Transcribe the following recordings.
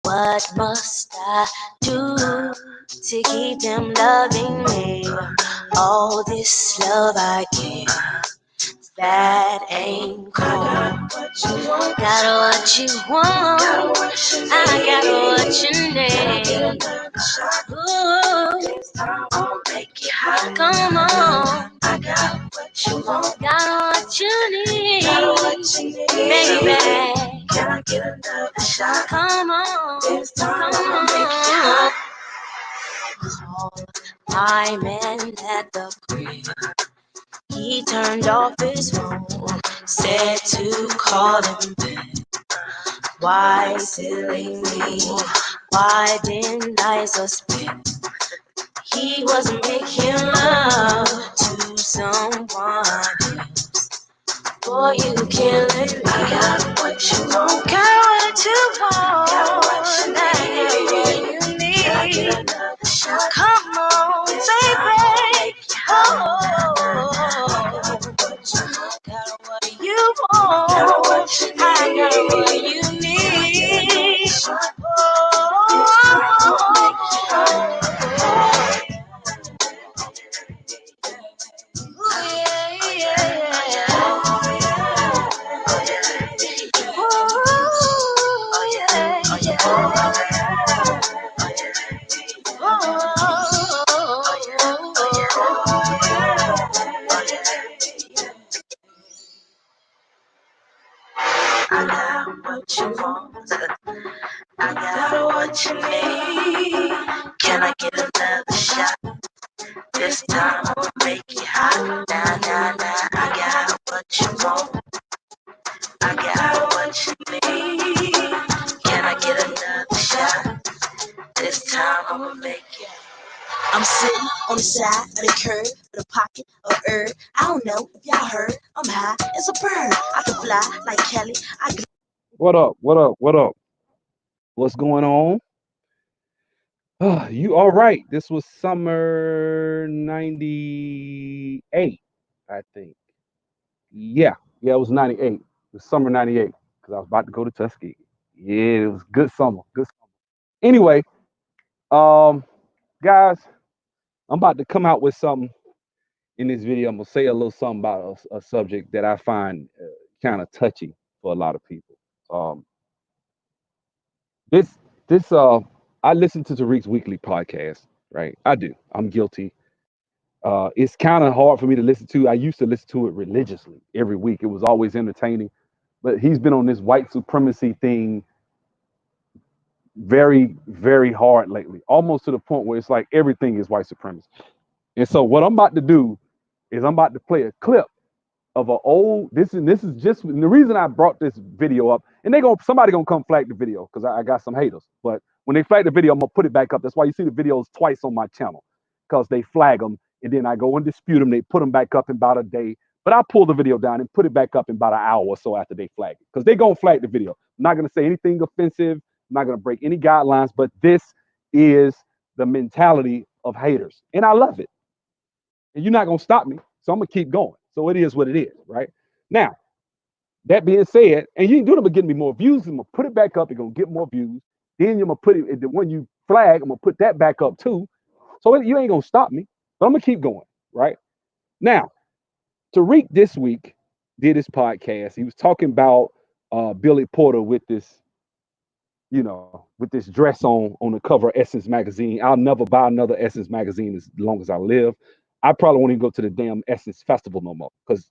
What must I do to keep them loving me? All this love I give, that ain't cool. Got what you want, I got what you need. Ooh, come on, got what you need, baby. Come on, come on. Called my man at the crib. He turned off his phone, said to call him back. Why silly me? Why didn't I suspect he was making love to someone else? Boy, you killing me. Got what you want, got what you want, got what you need. Come on, baby. Oh, got what you want, I got what you need. I got what you want, I got what you need. Can I get another shot? This time I'ma make it hot. Nah, nah, nah. I got what you want, I got what you need. Can I get another shot? This time I'ma make it. I'm sitting on the side of the curb with a pocket of herb. I don't know if y'all heard, I'm high as a bird. I can fly like Kelly. I can. What up? What up? What up? What's going on? You all right? This was summer '98, I think. Yeah, it was '98. It was summer '98 because I was about to go to Tuskegee. Yeah, it was good summer. Good summer. Anyway, um, guys, I'm about to come out with something in this video. I'm gonna say a little something about a subject that I find kind of touchy for a lot of people. Um, this this I listen to Tariq's weekly podcast, right? I do. I'm guilty. It's kind of hard for me to listen to. I used to listen to it religiously every week. It was always entertaining. But he's been on this white supremacy thing very, very hard lately, almost to the point where it's like everything is white supremacy. And so what I'm about to do is I'm about to play a clip of an old. This is just and the reason I brought this video up. And somebody gonna come flag the video because I got some haters. But when they flag the video, I'm gonna put it back up. That's why you see the videos twice on my channel because they flag them and then I go and dispute them. They put them back up in about a day. But I pull the video down and put it back up in about an hour or so after they flag it because they gonna flag the video. I'm not gonna say anything offensive. I'm not gonna break any guidelines. But this is the mentality of haters, and I love it. And you're not gonna stop me, so I'm gonna keep going. So it is what it is, right? Now, that being said, and you ain't doing it but getting me more views, I'm gonna put it back up, it's gonna get more views. Then you're gonna put it, the one you flag, I'm gonna put that back up too. So you ain't gonna stop me, but I'm gonna keep going, right? Now, Tariq this week did his podcast. He was talking about Billy Porter with this, with this dress on the cover of Essence magazine. I'll never buy another Essence magazine as long as I live. I probably won't even go to the damn Essence festival no more because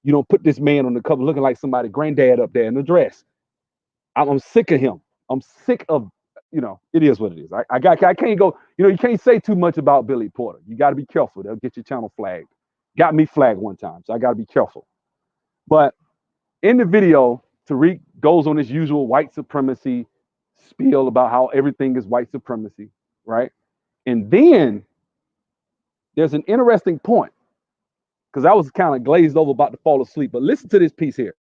you don't put this man on the cover looking like somebody granddad up there in the dress. I'm sick of him. I'm sick of, it is what it is. I can't go, you can't say too much about Billy Porter. You got to be careful. They'll get your channel flagged. Got me flagged one time, so I got to be careful. But in the video, Tariq goes on his usual white supremacy spiel about how everything is white supremacy, right? And then there's an interesting point because I was kind of glazed over about to fall asleep. But listen to this piece here.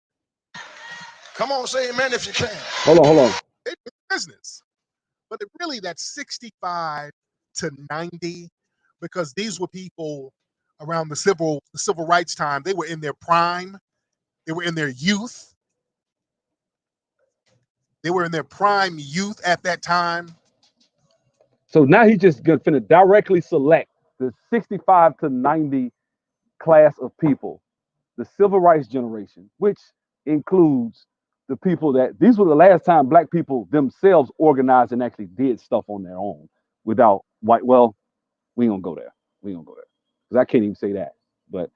Come on, say amen if you can. Hold on. It's business. But really, that's 65 to 90 because these were people around the civil rights time. They were in their prime. They were in their youth. They were in their prime youth at that time. So now he's just gonna finna directly select the 65 to 90 class of people, the civil rights generation, which includes the people that these were the last time black people themselves organized and actually did stuff on their own without white. Well, we ain't gonna go there. We ain't gonna go there because I can't even say that. But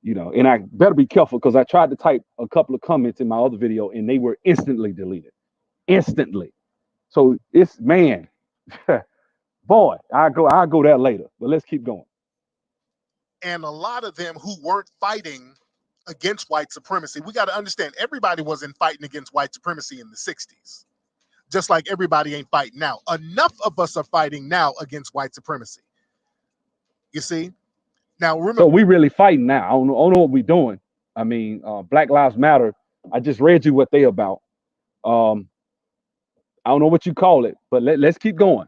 and I better be careful because I tried to type a couple of comments in my other video and they were instantly deleted. Instantly. So it's man, boy, I'll go there later. But let's keep going. And a lot of them who weren't fighting against white supremacy. We got to understand everybody wasn't fighting against white supremacy in the 60s, just like everybody ain't fighting now. Enough of us are fighting now against white supremacy. You see? Now, remember. So we really fighting now. I don't know what we're doing. I mean, Black Lives Matter. I just read you what they about. I don't know what you call it, but let's keep going.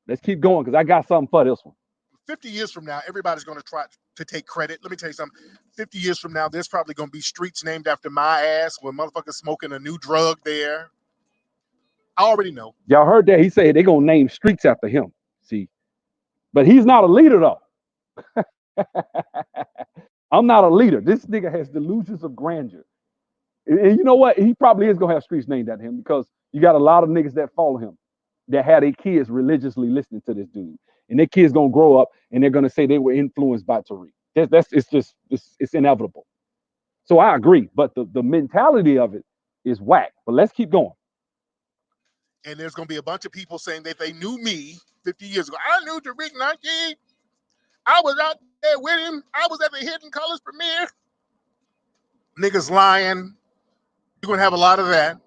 Let's keep going because I got something for this one. 50 years from now, everybody's going to try to take credit. Let me tell you something. 50 years from now, there's probably going to be streets named after my ass where motherfuckers smoking a new drug there. I already know. Y'all heard that? He said they're going to name streets after him. See? But he's not a leader, though. I'm not a leader. This nigga has delusions of grandeur. And you know what? He probably is going to have streets named after him because you got a lot of niggas that follow him that had their kids religiously listening to this dude. And their kids going to grow up and they're going to say they were influenced by Tariq. It's inevitable. So I agree. But the mentality of it is whack. But let's keep going. And there's going to be a bunch of people saying that they knew me 50 years ago. I knew Tariq Nasheed. I was out there with him. I was at the Hidden Colors premiere. Niggas lying. You're going to have a lot of that.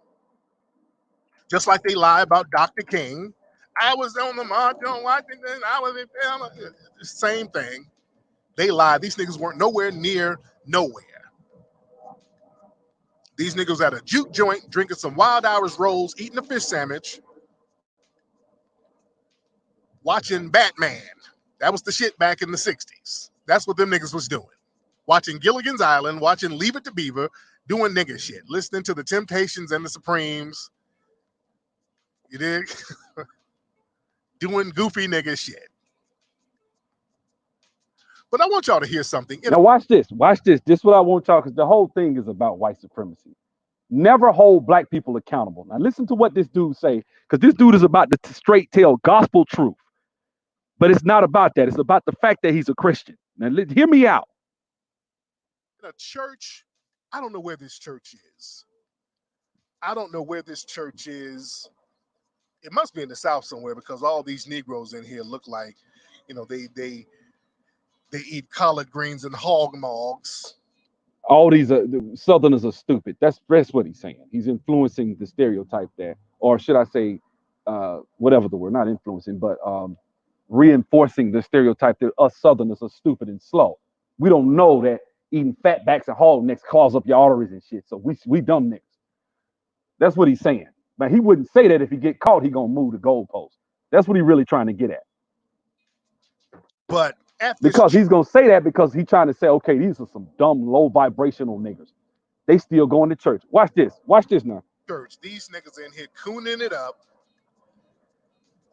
Just like they lie about Dr. King. I was on the march on Washington. I was in Selma. Same thing. They lied. These niggas weren't nowhere near nowhere. These niggas at a juke joint drinking some Wild Hours rolls, eating a fish sandwich, watching Batman. That was the shit back in the 60s. That's what them niggas was doing. Watching Gilligan's Island, watching Leave It to Beaver, doing nigga shit, listening to the Temptations and the Supremes. You dig? Doing goofy nigga shit. But I want y'all to hear something. Now watch this. Watch this. This is what I want y'all, because the whole thing is about white supremacy. Never hold black people accountable. Now listen to what this dude say, because this dude is about to straight tell gospel truth. But it's not about that. It's about the fact that he's a Christian. Now hear me out. In a church, I don't know where this church is. I don't know where this church is. It must be in the South somewhere because all these Negroes in here look like, they eat collard greens and hog mogs. All these Southerners are stupid. That's what he's saying. He's influencing the stereotype there, or should I say, whatever the word, not influencing, but reinforcing the stereotype that us Southerners are stupid and slow. We don't know that eating fatbacks and hog necks clogs up your arteries and shit. So we dumb niggas. That's what he's saying. But he wouldn't say that if he get caught, he gonna move the goalpost. That's what he really trying to get at. But at this because he's gonna say that because he's trying to say, okay, these are some dumb, low vibrational niggas. They still going to church. Watch this. Watch this now. Church, these niggas in here cooning it up.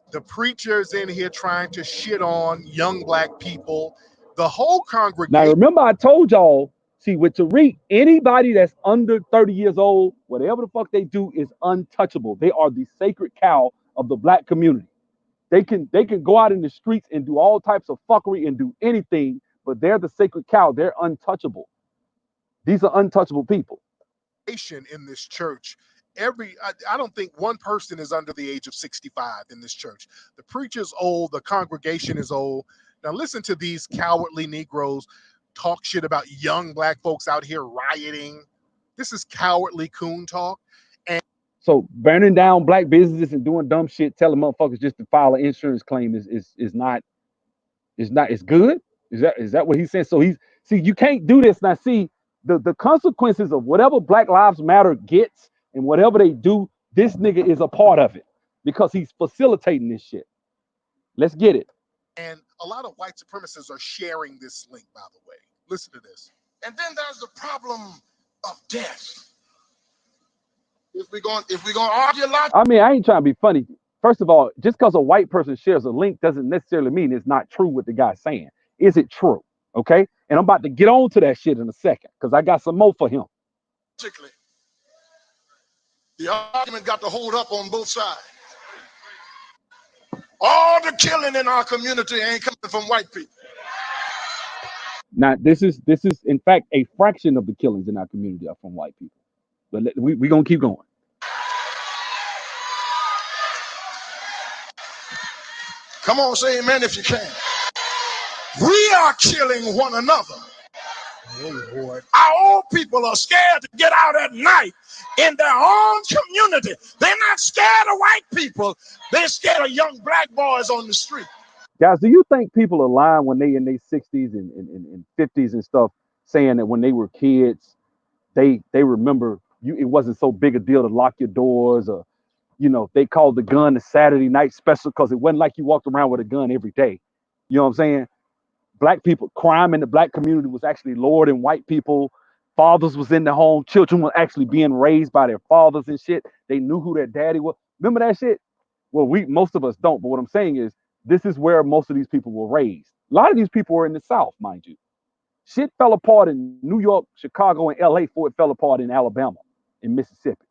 The preachers in here trying to shit on young black people. The whole congregation. Now remember, I told y'all. See, with Tariq, anybody that's under 30 years old, whatever the fuck they do is untouchable. They are the sacred cow of the black community. They can go out in the streets and do all types of fuckery and do anything, but they're the sacred cow. They're untouchable. These are untouchable people. In this church, I don't think one person is under the age of 65 in this church. The preacher's old, the congregation is old. Now listen to these cowardly Negroes talk shit about young black folks out here rioting. This is cowardly coon talk. And so burning down black businesses and doing dumb shit, telling motherfuckers just to file an insurance claim is not it's good. Is that what he's saying? So you can't do this. Now see the consequences of whatever Black Lives Matter gets and whatever they do, this nigga is a part of it because he's facilitating this shit. Let's get it. And a lot of white supremacists are sharing this link, by the way. Listen to this. And then there's the problem of death. If we're gonna argue a lot, I mean, I ain't trying to be funny. First of all, just because a white person shares a link doesn't necessarily mean it's not true what the guy's saying. Is it true? Okay. And I'm about to get on to that shit in a second because I got some more for him. particularly, the argument got to hold up on both sides. All the killing in our community ain't coming from white people. Now, this is in fact a fraction of the killings in our community are from white people. But we gonna keep going. Come on, say amen if you can. We are killing one another. Oh, boy. Our old people are scared to get out at night in their own community. They're not scared of white people. They're scared of young black boys on the street. Guys, do you think people are lying when they in their 60s and 50s and stuff, saying that when they were kids, they remember you it wasn't so big a deal to lock your doors, or they called the gun the Saturday night special because it wasn't like you walked around with a gun every day. You know what I'm saying? Black people, crime in the black community was actually lower than white people. Fathers was in the home, children were actually being raised by their fathers and shit. They knew who their daddy was. Remember that shit? Well, most of us don't, but what I'm saying is this is where most of these people were raised. A lot of these people were in the South, mind you. Shit fell apart in New York, Chicago, and LA before it fell apart in Alabama, in Mississippi.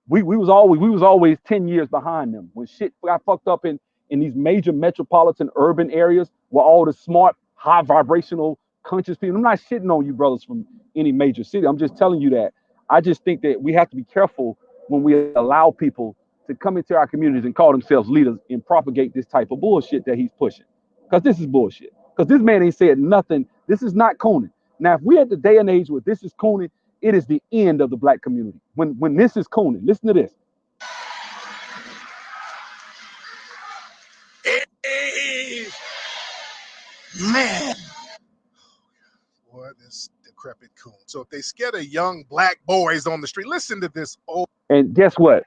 We was always 10 years behind them. When shit got fucked up in these major metropolitan urban areas where all the smart, high vibrational, conscious people. I'm not shitting on you brothers from any major city. I'm just telling you that I just think that we have to be careful when we allow people to come into our communities and call themselves leaders and propagate this type of bullshit that he's pushing. Because this is bullshit. Because this man ain't said nothing. This is not cooning. Now, if we're at the day and age where this is cooning, it is the end of the black community. When this is cooning, listen to this. Hey, man. Boy, this decrepit coon. So if they scared of young black boys on the street, listen to this old. And guess what?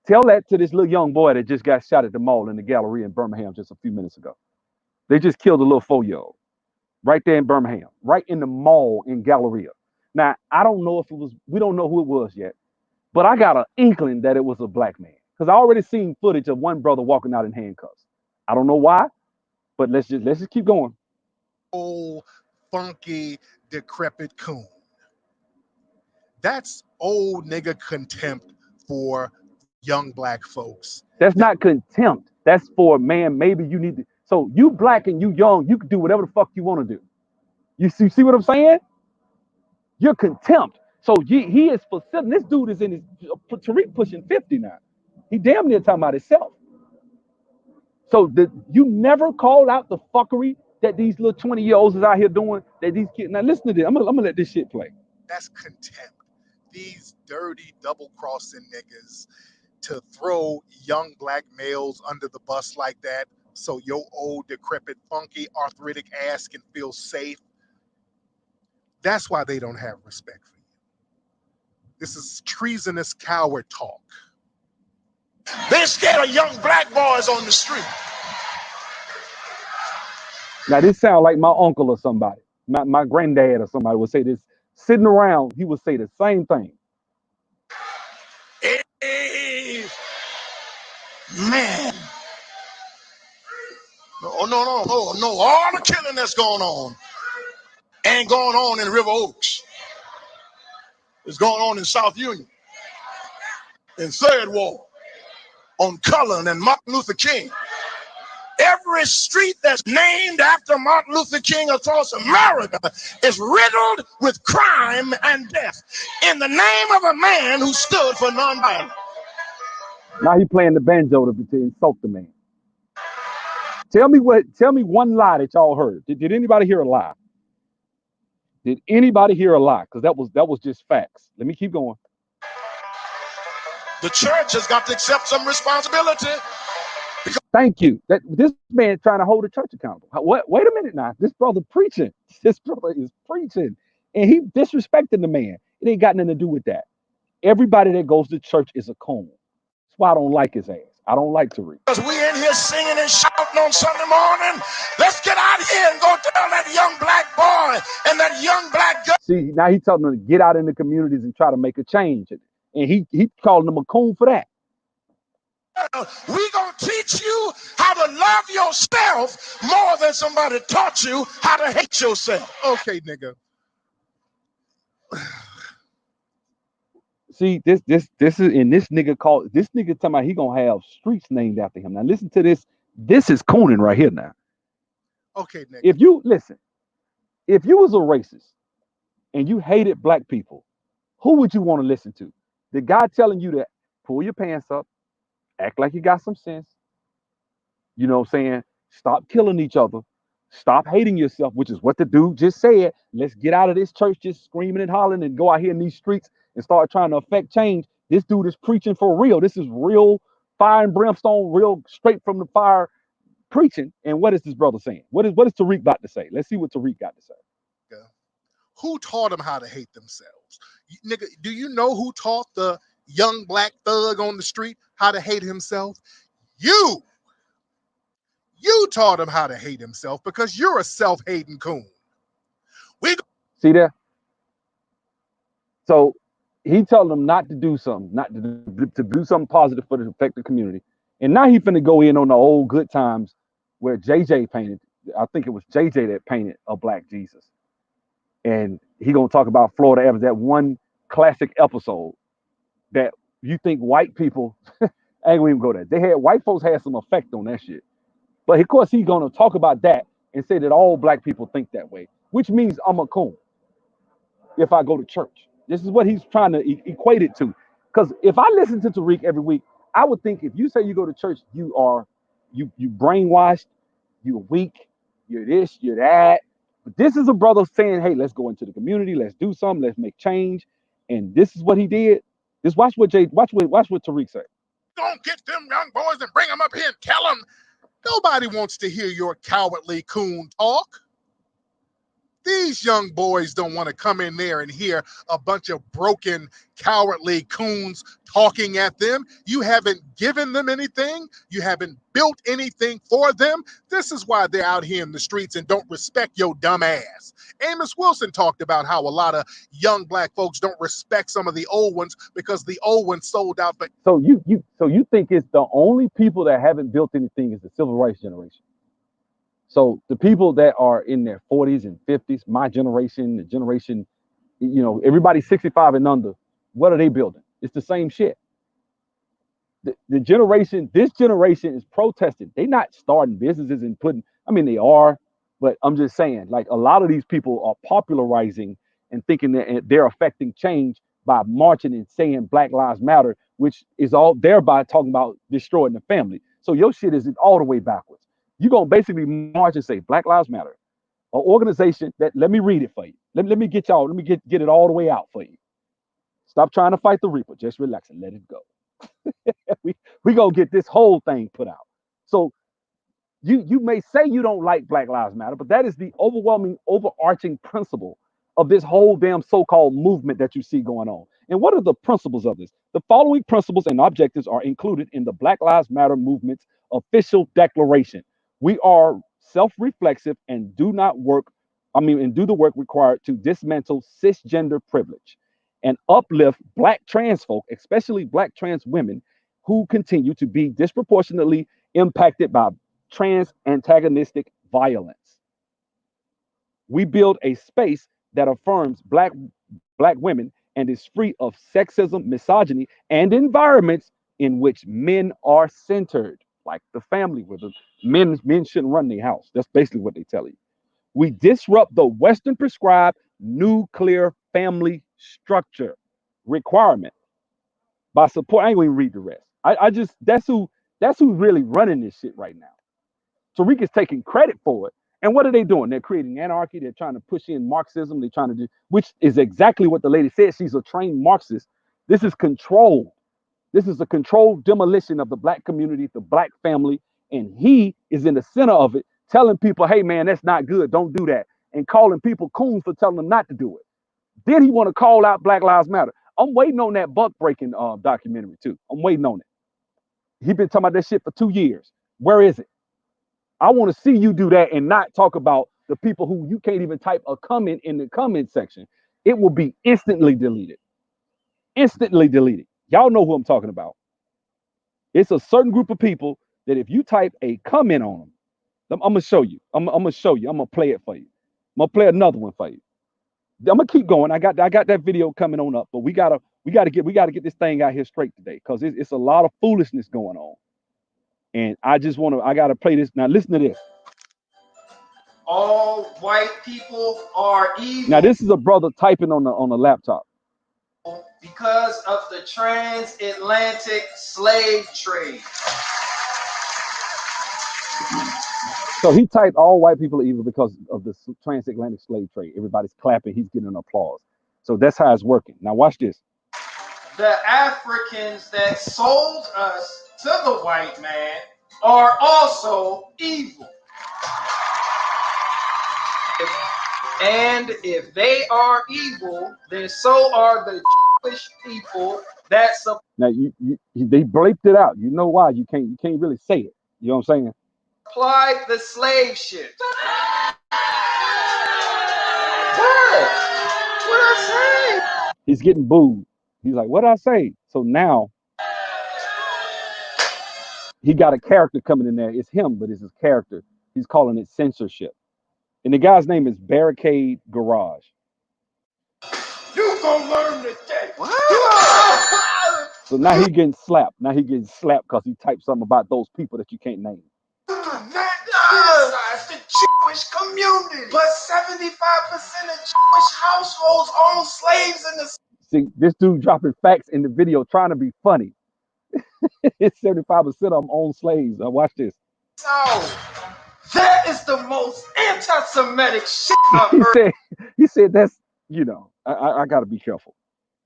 Tell that to this little young boy that just got shot at the mall in the Galleria in Birmingham just a few minutes ago. They just killed a little 4-year-old right there in Birmingham, right in the mall in Galleria. Now, I don't know if it was, we don't know who it was yet, but I got an inkling that it was a black man because I already seen footage of one brother walking out in handcuffs. I don't know why, but let's just keep going. Old, funky, decrepit coon. That's old nigga contempt for young black folks. That's not contempt. That's for, man, maybe you need to. So you black and you young, you can do whatever the fuck you want to do. You see what I'm saying? You're contempt. So he is for selling. This dude is in his Tariq pushing 50 now. He damn near talking about himself. So you never called out the fuckery that these little 20-year-olds is out here doing. That these kids. Now listen to this. I'm gonna let this shit play. That's contempt. These dirty double-crossing niggas to throw young black males under the bus like that so your old, decrepit, funky, arthritic ass can feel safe. That's why they don't have respect for you. This is treasonous coward talk. They're scared of young black boys on the street. Now this sounds like my uncle or somebody, my granddad or somebody would say this. Sitting around, he would say the same thing. Hey, man. No. All the killing that's going on ain't going on in River Oaks. It's going on in South Union, in Third Ward, on Cullen and Martin Luther King. Every street that's named after Martin Luther King across America is riddled with crime and death in the name of a man who stood for nonviolence. Now he playing the banjo to insult the man. Tell me one lie that y'all heard. Did anybody hear a lie? Did anybody hear a lie? Because that was just facts. Let me keep going. The church has got to accept some responsibility. Thank you. This man trying to hold the church accountable. What? Wait a minute now. This brother preaching. This brother is preaching, and he disrespecting the man. It ain't got nothing to do with that. Everybody that goes to church is a coon. That's why I don't like his ass. I don't like Tariq. Because we in here singing and shouting on Sunday morning. Let's get out here and go tell that young black boy and that young black girl. See, now he's telling them to get out in the communities and try to make a change. and he calling him a coon for that. We gonna teach you how to love yourself more than somebody taught you how to hate yourself. Okay, nigga. See, this is, and this nigga called, this nigga talking about he gonna have streets named after him. Now listen to this. This is cooning right here now. Okay, nigga. If you listen, if you was a racist and you hated black people, who would you want to listen to? The guy telling you to pull your pants up, act like you got some sense, you know what I'm saying? Stop killing each other. Stop hating yourself, which is what the dude just said. Let's get out of this church just screaming and hollering and go out here in these streets and start trying to affect change. This dude is preaching for real. This is real fire and brimstone, real straight from the fire preaching. And what is this brother saying? What is Tariq about to say? Let's see what Tariq got to say. Who taught them how to hate themselves? Nigga, do you know who taught the young black thug on the street how to hate himself? You. You taught him how to hate himself because you're a self-hating coon. We See there? So he telling them not to do something, not to do something positive for the affect the community. And now he finna go in on the old good times where JJ painted. I think it was JJ that painted a black Jesus. And he gonna talk about Florida Evans, that one classic episode that you think white people I ain't gonna even go there. They had white folks had some effect on that shit. But of course he's gonna talk about that and say that all black people think that way, which means I'm a coon if I go to church. This is what he's trying to equate it to. Because if I listen to Tariq every week, I would think if you say you go to church, you brainwashed, you're weak, you're this, you're that. But this is a brother saying, hey, let's go into the community, let's do something, let's make change. And this is what he did. Just watch what Tariq said. gonna get them young boys and bring them up here and tell them. Nobody wants to hear your cowardly coon talk. These young boys don't want to come in there and hear a bunch of broken, cowardly coons talking at them. You haven't given them anything. You haven't built anything for them. This is why they're out here in the streets and don't respect your dumb ass. Amos Wilson talked about how a lot of young black folks don't respect some of the old ones because the old ones sold out. But So you think it's the only people that haven't built anything is the civil rights generation? So the people that are in their 40s and 50s, my generation, the generation, everybody 65 and under, what are they building? It's the same shit. This generation is protesting. They're not starting businesses and putting, I mean, they are, but I'm just saying, like a lot of these people are popularizing and thinking that they're affecting change by marching and saying Black Lives Matter, which is all thereby talking about destroying the family. So your shit is all the way backwards. You're going to basically march and say Black Lives Matter, an organization that, let me read it for you. Let me get it all the way out for you. Stop trying to fight the Reaper. Just relax and let it go. we gonna get this whole thing put out. So you may say you don't like Black Lives Matter, but that is the overwhelming, overarching principle of this whole damn so-called movement that you see going on. And what are the principles of this? The following principles and objectives are included in the Black Lives Matter movement's official declaration. We are self-reflexive and do the work required to dismantle cisgender privilege and uplift black trans folk, especially black trans women, who continue to be disproportionately impacted by trans antagonistic violence. We build a space that affirms black women and is free of sexism, misogyny, and environments in which men are centered, like the family, where the men shouldn't run their house. That's basically what they tell you. We disrupt the Western prescribed nuclear family structure requirement by support. I ain't gonna even read the rest. I just that's who's really running this shit right now. Tariq is taking credit for it. And what are they doing? They're creating anarchy. They're trying to push in Marxism. They're trying to do, which is exactly what the lady said. She's a trained Marxist. This is control. This is a controlled demolition of the black community, the black family. And he is in the center of it, telling people, hey, man, that's not good. Don't do that. And calling people coons for telling them not to do it. Then he want to call out Black Lives Matter. I'm waiting on that buck breaking documentary, too. I'm waiting on it. He been talking about that shit for 2 years. Where is it? I want to see you do that and not talk about the people who you can't even type a comment in the comment section. It will be instantly deleted. instantly deleted. Y'all know who I'm talking about. It's a certain group of people that if you type a comment on them, I'm gonna show you. I'm gonna show you. I'm gonna play it for you. I'm gonna play another one for you. I'm gonna keep going. I got that video coming on up, but we gotta get this thing out here straight today because it's a lot of foolishness going on. And I gotta play this. Now listen to this. All white people are evil. Now this is a brother typing on the laptop. Because of the transatlantic slave trade. So he typed all white people are evil because of the transatlantic slave trade. Everybody's clapping. He's getting applause. So that's how it's working. Now watch this. The Africans that sold us to the white man are also evil. And if they are evil, then so are the Jewish people that Now they bleeped it out. You know why? You can't really say it. You know what I'm saying? supplied the slave ships. What? What I say? He's getting booed. He's like, what did I say? So now he got a character coming in there. It's him, but it's his character. He's calling it censorship. And the guy's name is Barricade Garage. You gonna learn today. What? So now he getting slapped. Now he getting slapped because he typed something about those people that you can't name. Criticize the Jewish community, but 75% of Jewish households own slaves in the. See, this dude dropping facts in the video trying to be funny. It's 75% of them own slaves. Now watch this. South. That is the most anti-Semitic shit I've heard. He said that's, I got to be careful.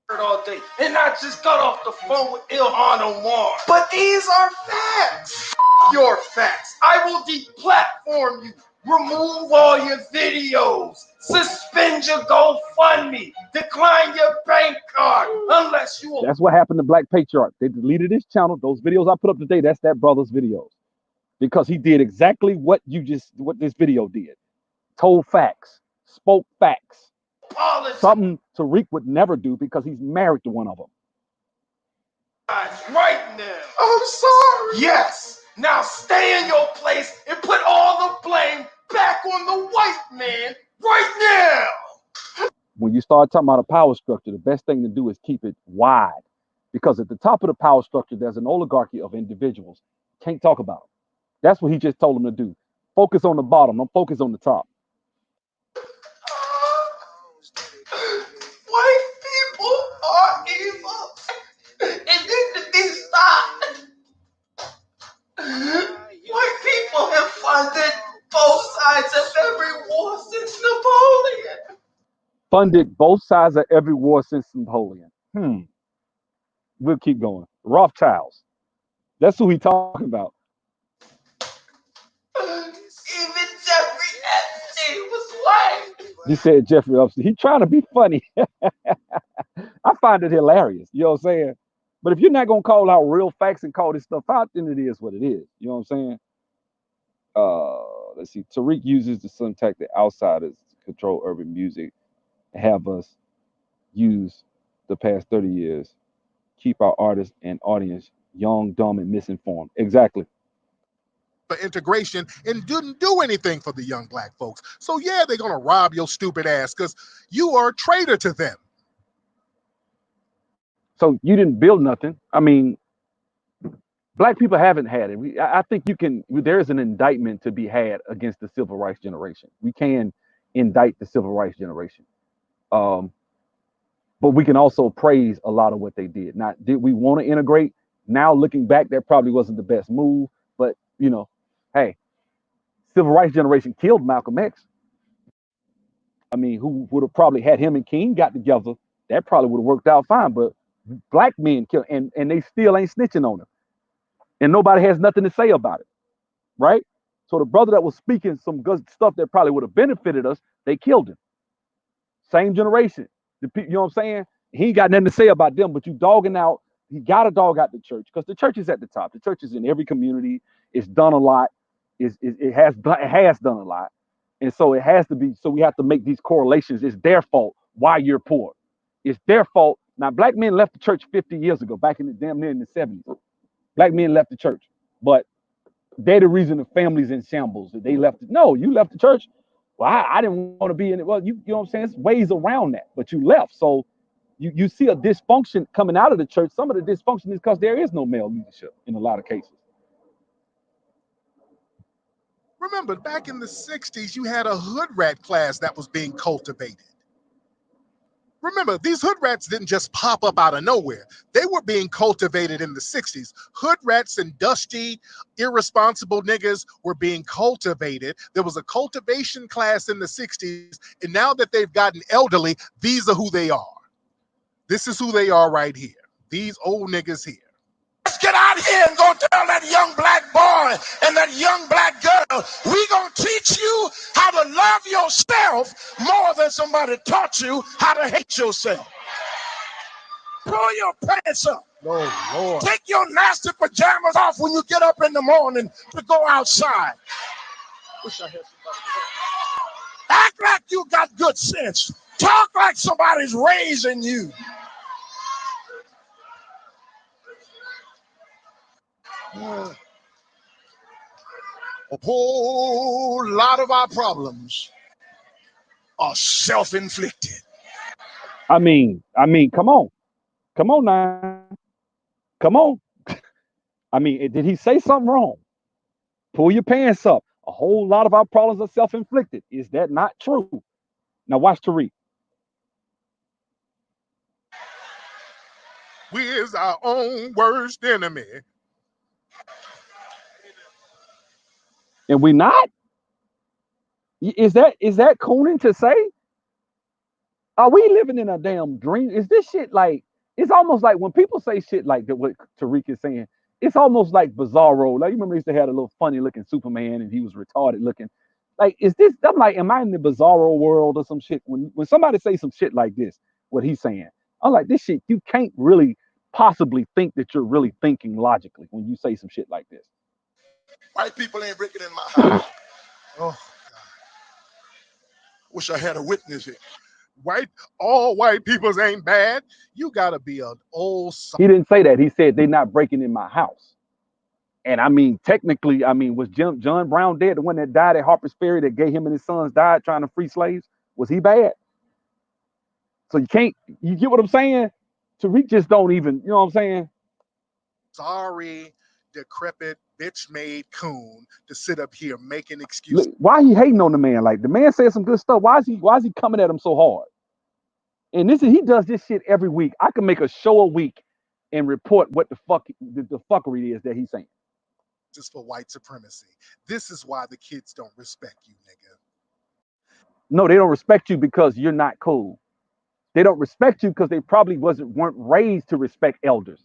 All day, and I just got off the phone with Ilhan Omar. But these are facts. Your facts. I will deplatform you. Remove all your videos. Suspend your GoFundMe. Decline your bank card unless you. That's what happened to Black Patriarch. They deleted his channel. Those videos I put up today, that's that brother's videos, because he did exactly what this video did. Told facts, spoke facts. Something Tariq would never do because he's married to one of them. Right now. I'm sorry. Yes. Now stay in your place and put all the blame back on the white man right now. When you start talking about a power structure, the best thing to do is keep it wide, because at the top of the power structure, there's an oligarchy of individuals. Can't talk about them. That's what he just told them to do. Focus on the bottom. Don't focus on the top. White people are evil. And need to be stopped. White people have funded both sides of every war since Napoleon. Funded both sides of every war since Napoleon. We'll keep going. Rothschilds. That's who he talking about. Even Jeffrey Epstein was white. He said Jeffrey Epstein. He's trying to be funny. I find it hilarious. You know what I'm saying? But if you're not going to call out real facts and call this stuff out, then it is what it is. You know what I'm saying? Let's see. Tariq uses the syntax that outsiders control urban music, have us use the past 30 years, keep our artists and audience young, dumb, and misinformed. Exactly. For integration and didn't do anything for the young Black folks. So yeah, they're gonna rob your stupid ass because you are a traitor to them. So you didn't build nothing. I mean, Black people haven't had it. I think there is an indictment to be had against the civil rights generation. We can indict the civil rights generation. But we can also praise a lot of what they did. Now, did we want to integrate? Now, looking back, that probably wasn't the best move. But, hey, civil rights generation killed Malcolm X. I mean, who would have probably had him and King got together? That probably would have worked out fine. But Black men killed, and they still ain't snitching on him. And nobody has nothing to say about it, right? So the brother that was speaking some good stuff that probably would have benefited us, they killed him. Same generation. You know what I'm saying? He ain't got nothing to say about them, but you dogging out. He got to dog out the church because the church is at the top. The church is in every community. It's done a lot. It has done a lot, and so it has to be. So we have to make these correlations. It's their fault why you're poor. It's their fault Now, black men left the church 50 years ago, back in the damn near in the 70s. Black men left the church, but they're the reason the family's in shambles. That they left. No, you left the church. Well, I didn't want to be in it. Well, you know what I'm saying? It's ways around that, but you left. So you see a dysfunction coming out of the church. Some of the dysfunction is because there is no male leadership in a lot of cases. Remember, back in the 60s, you had a hood rat class that was being cultivated. Remember, these hood rats didn't just pop up out of nowhere. They were being cultivated in the 60s. Hood rats and dusty, irresponsible niggas were being cultivated. There was a cultivation class in the 60s, and now that they've gotten elderly, these are who they are. This is who they are right here. These old niggas here. Let's get out here and go tell that young black boy and that young black girl, we gonna teach you how to love yourself more than somebody taught you how to hate yourself. Pull your pants up. Oh, Lord. Take your nasty pajamas off when you get up in the morning to go outside. Wish I had somebody to help. Act like you got good sense. Talk like somebody's raising you. A whole lot of our problems are self-inflicted. Come on now, come on. Did he say something wrong? Pull your pants up. A whole lot of our problems are self-inflicted. Is that not true? Now watch Tariq. We is our own worst enemy. And we not? Is that cooning to say? Are we living in a damn dream? Is this shit like, it's almost like when people say shit like that, what Tariq is saying, it's almost like Bizarro. Like, you remember he used to have a little funny looking Superman and he was retarded looking. Like, is this, I'm like, am I in the Bizarro world or some shit? When somebody say some shit like this, what he's saying, I'm like, this shit, you can't really possibly think that you're really thinking logically when you say some shit like this. White people ain't breaking in my house. Oh, God. Wish I had a witness it. All white peoples ain't bad. You gotta be an old. He didn't say that. He said they're not breaking in my house. And technically, was John Brown dead? The one that died at Harper's Ferry that gave him and his sons died trying to free slaves? Was he bad? So you get what I'm saying? Tariq just don't even, you know what I'm saying? Sorry, decrepit, bitch-made coon to sit up here making excuses. Why he hating on the man? Like, the man said some good stuff. Why is he coming at him so hard? And he does this shit every week. I can make a show a week and report what the fuckery is that he's saying. Just for white supremacy. This is why the kids don't respect you, nigga. No, they don't respect you because you're not cool. They don't respect you because they probably weren't raised to respect elders.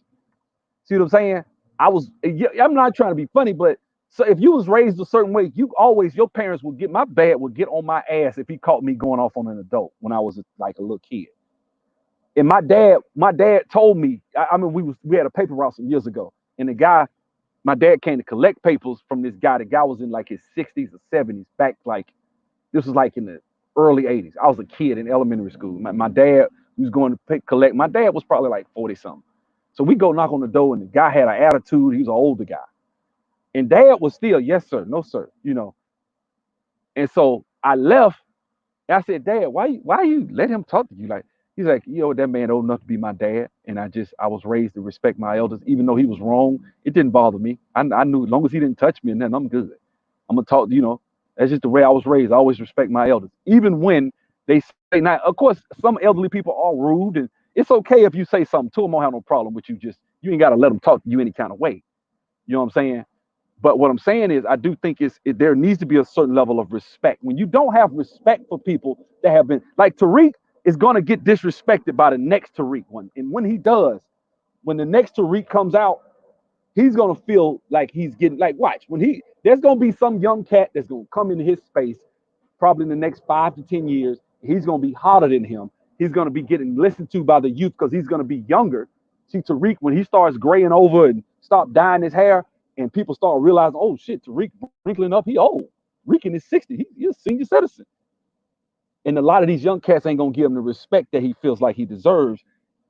See what I'm saying? I'm not trying to be funny, but so if you was raised a certain way, your parents would my dad would get on my ass if he caught me going off on an adult when I was like a little kid. And my dad told me, we had a paper route some years ago, and my dad came to collect papers from this guy. The guy was in like his 60s or 70s, back like, this was like in the early 80s. I was a kid in elementary school. My dad was going to collect. My dad was probably like 40 something. So we go knock on the door, and the guy had an attitude. He was an older guy. And dad was still, yes, sir, no, sir, And so I left, and I said, Dad, why you let him talk to you? Like, he's like, that man old enough to be my dad. And I was raised to respect my elders, even though he was wrong. It didn't bother me. I knew as long as he didn't touch me and then I'm good. I'm going to talk, that's just the way I was raised. I always respect my elders. Even when they say, now, of course, some elderly people are rude, and it's okay if you say something to them. I don't have no problem with you. You ain't got to let them talk to you any kind of way. You know what I'm saying? But what I'm saying is, I do think there needs to be a certain level of respect. When you don't have respect for people that have been, like Tariq is going to get disrespected by the next Tariq one. And when he does, when the next Tariq comes out, he's going to feel like he's getting, like, watch, there's going to be some young cat that's going to come into his space, probably in the next 5 to 10 years. He's going to be hotter than him. He's going to be getting listened to by the youth because he's going to be younger. See, Tariq, when he starts graying over and stop dyeing his hair, and people start realizing, oh shit, Tariq wrinkling up, he old. Tariq in his 60s, he's a senior citizen. And a lot of these young cats ain't gonna give him the respect that he feels like he deserves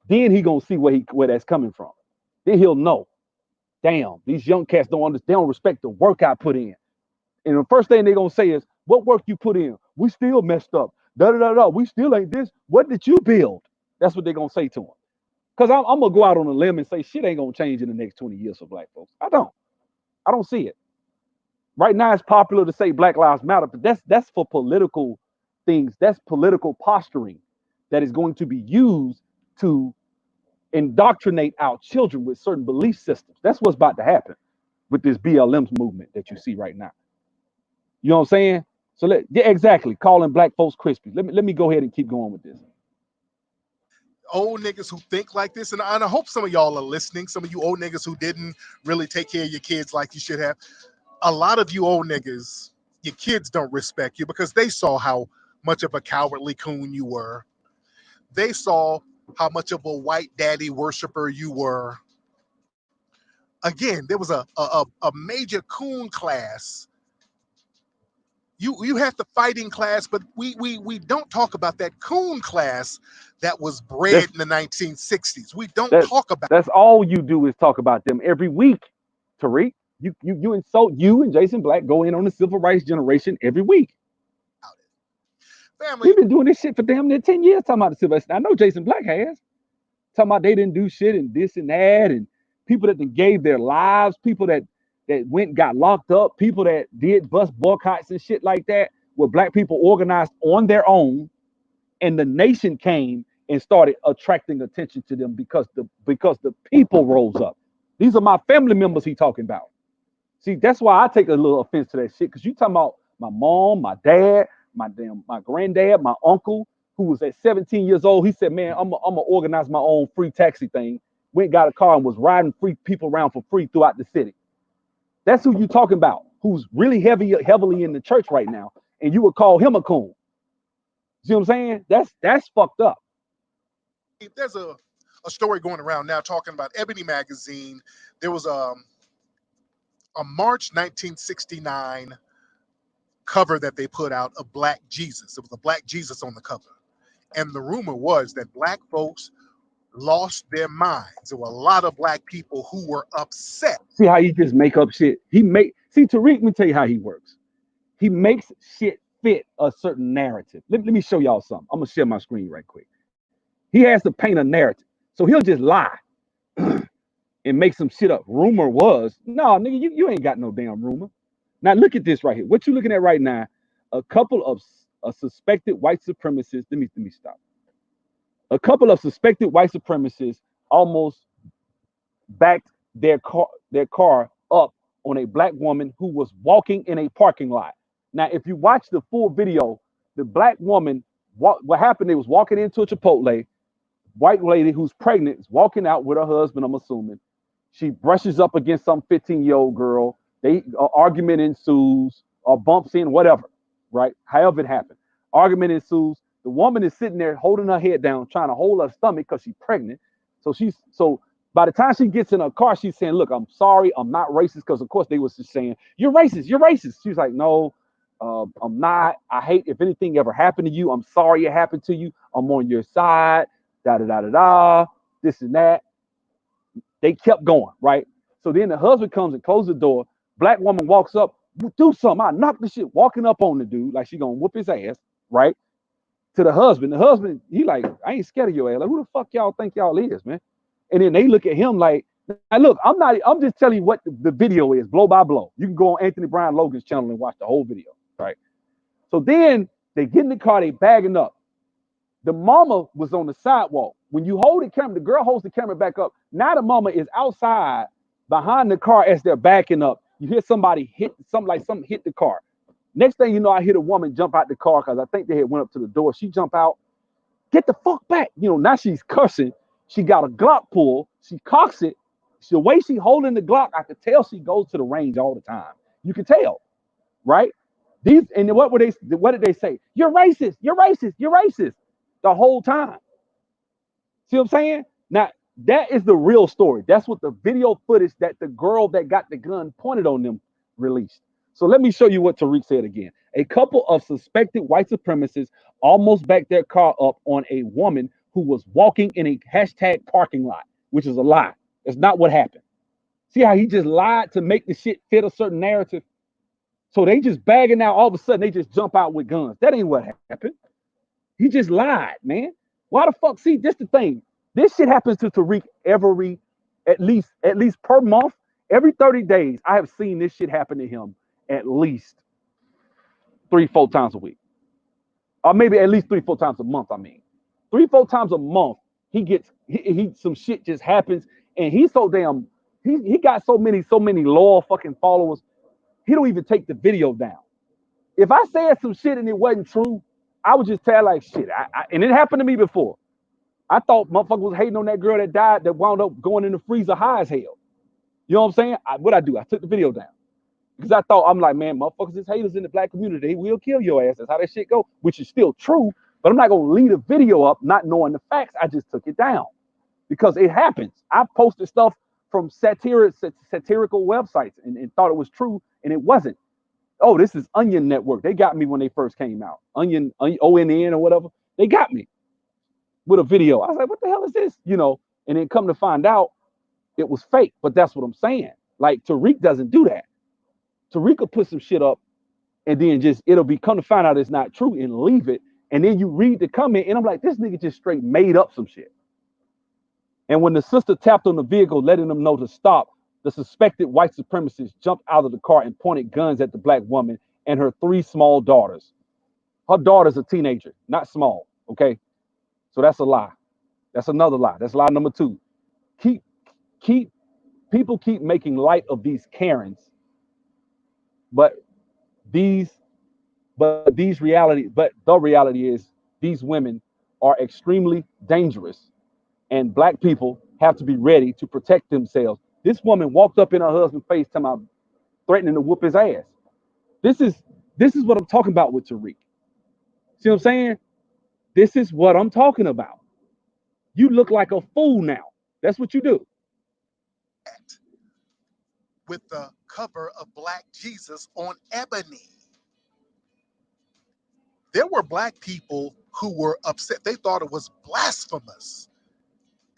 Then he gonna see where that's coming from. Then he'll know. Damn, these young cats don't understand. They don't respect the work I put in. And the first thing they're gonna say is, "What work you put in? We still messed up. Da da da da. We still ain't this. What did you build?" That's what they're gonna say to him. Because I'm gonna go out on a limb and say shit ain't gonna change in the next 20 years for black folks. I don't. I don't see it. Right now, it's popular to say Black Lives Matter, but that's for political things. That's political posturing that is going to be used to indoctrinate our children with certain belief systems. That's what's about to happen with this BLM movement that you see right now. You know what I'm saying? So yeah, exactly. Calling black folks crispy. Let me go ahead and keep going with this. Old niggas who think like this, and I hope some of y'all are listening. Some of you old niggas who didn't really take care of your kids like you should have. A lot of you old niggas, your kids don't respect you because they saw how much of a cowardly coon you were. They saw how much of a white daddy worshiper you were. Again, there was a major coon class. You have the fighting class, but we don't talk about that coon class that was bred That's in the 1960s. We don't that talk about that's all you do is talk about them every week, Tariq. You insult you and Jason Black go in on the civil rights generation every week. it. Family, We've been doing this shit for damn near 10 years talking about the civil rights. I know Jason Black has. Talking about they didn't do shit and this and that, and people that gave their lives, people that went and got locked up, people that did bus boycotts and shit like that, where black people organized on their own, and the nation came and started attracting attention to them because the people rose up. These are my family members he talking about. See, that's why I take a little offense to that shit, because you talking about my mom, my dad, my granddad, my uncle, who was at 17 years old. He said, "Man, I'm gonna organize my own free taxi thing." Went got a car and was riding free people around for free throughout the city. That's who you talking about, who's really heavily in the church right now, and you would call him a coon. See what I'm saying? That's fucked up. there's a story going around now talking about Ebony magazine. There was a March 1969 cover that they put out of Black Jesus. It was a Black Jesus on the cover. And the rumor was that black folks lost their minds. There were a lot of black people who were upset. See how he just make up shit. Tariq. Let me tell you how he works. He makes shit fit a certain narrative. Let me show y'all something. I'm gonna share my screen right quick. He has to paint a narrative, so he'll just lie and make some shit up. Rumor was, no, nigga, you ain't got no damn rumor. Now look at this right here. What you looking at right now? A couple of suspected white supremacists. Let me stop. A couple of suspected white supremacists almost backed their car up on a black woman who was walking in a parking lot. Now, if you watch the full video, the black woman, what happened? They was walking into a Chipotle. White lady who's pregnant is walking out with her husband, I'm assuming. She brushes up against some 15-year-old girl. They argument ensues or bumps in, whatever, right? However it happened. Argument ensues. The woman is sitting there holding her head down, trying to hold her stomach because she's pregnant. So by the time she gets in her car, she's saying, "Look, I'm sorry, I'm not racist," because of course they was just saying, "You're racist, you're racist." She's like, "No, I'm not. I hate if anything ever happened to you. I'm sorry it happened to you. I'm on your side." Da da da da da. This and that. They kept going, right? So then the husband comes and closes the door. Black woman walks up, "Do something. I knock the shit," walking up on the dude like she gonna whoop his ass, right? To the husband. The husband, he like, "I ain't scared of your ass. Like, who the fuck y'all think y'all is, man?" And then they look at him like, "Now look, I'm just telling you what the video is, blow by blow. You can go on Anthony Brown Logan's channel and watch the whole video, right?" So then they get in the car, they bagging up. The mama was on the sidewalk. When you hold the camera, the girl holds the camera back up. Now the mama is outside behind the car as they're backing up. You hear somebody hit something hit the car. Next thing you know, I hear the woman jump out the car because I think they had went up to the door. She jump out, "Get the fuck back!" Now she's cursing. She got a Glock pull. She cocks it. The way she holding the Glock, I could tell she goes to the range all the time. You can tell, right? What did they say? "You're racist. You're racist. You're racist." The whole time. See what I'm saying? Now, that is the real story. That's what the video footage that the girl that got the gun pointed on them released. So let me show you what Tariq said again. A couple of suspected white supremacists almost backed their car up on a woman who was walking in a hashtag parking lot, which is a lie. That's not what happened. See how he just lied to make the shit fit a certain narrative? So they just bagging out, all of a sudden they just jump out with guns. That ain't what happened. He just lied, man. Why the fuck? See, this the thing. This shit happens to Tariq every, at least per month, every 30 days. I have seen this shit happen to him at least 3, 4 times a week. Or maybe at least 3, 4 times a month, I mean. 3, 4 times a month, he some shit just happens, and he's so damn, he got so many loyal fucking followers, he don't even take the video down. If I said some shit and it wasn't true, I would just tell like shit. And it happened to me before. I thought motherfucker was hating on that girl that died that wound up going in the freezer high as hell. You know what I'm saying? What I do? I took the video down because I thought I'm like, man, motherfuckers is haters in the black community. They will kill your ass. That's how that shit go, which is still true. But I'm not gonna leave a video up not knowing the facts. I just took it down because it happens. I posted stuff from satirical websites and thought it was true, and it wasn't. Oh, this is Onion Network. They got me when they first came out. Onion, ONN or whatever. They got me with a video. I was like, what the hell is this? And then come to find out it was fake. But that's what I'm saying. Like Tariq doesn't do that. Tariq will put some shit up and then it'll be come to find out it's not true and leave it. And then you read the comment and I'm like, this nigga just straight made up some shit. And when the sister tapped on the vehicle, letting them know to stop, the suspected white supremacist jumped out of the car and pointed guns at the black woman and her 3 small daughters. Her daughter's a teenager, not small, okay? So that's a lie. That's another lie. That's lie number 2. People keep making light of these Karens, but the reality is these women are extremely dangerous, and black people have to be ready to protect themselves. This woman walked up in her husband's face, talking about threatening to whoop his ass. This is what I'm talking about with Tariq. See what I'm saying? This is what I'm talking about. You look like a fool now. That's what you do. With the cover of Black Jesus on ebony. There were black people who were upset. They thought it was blasphemous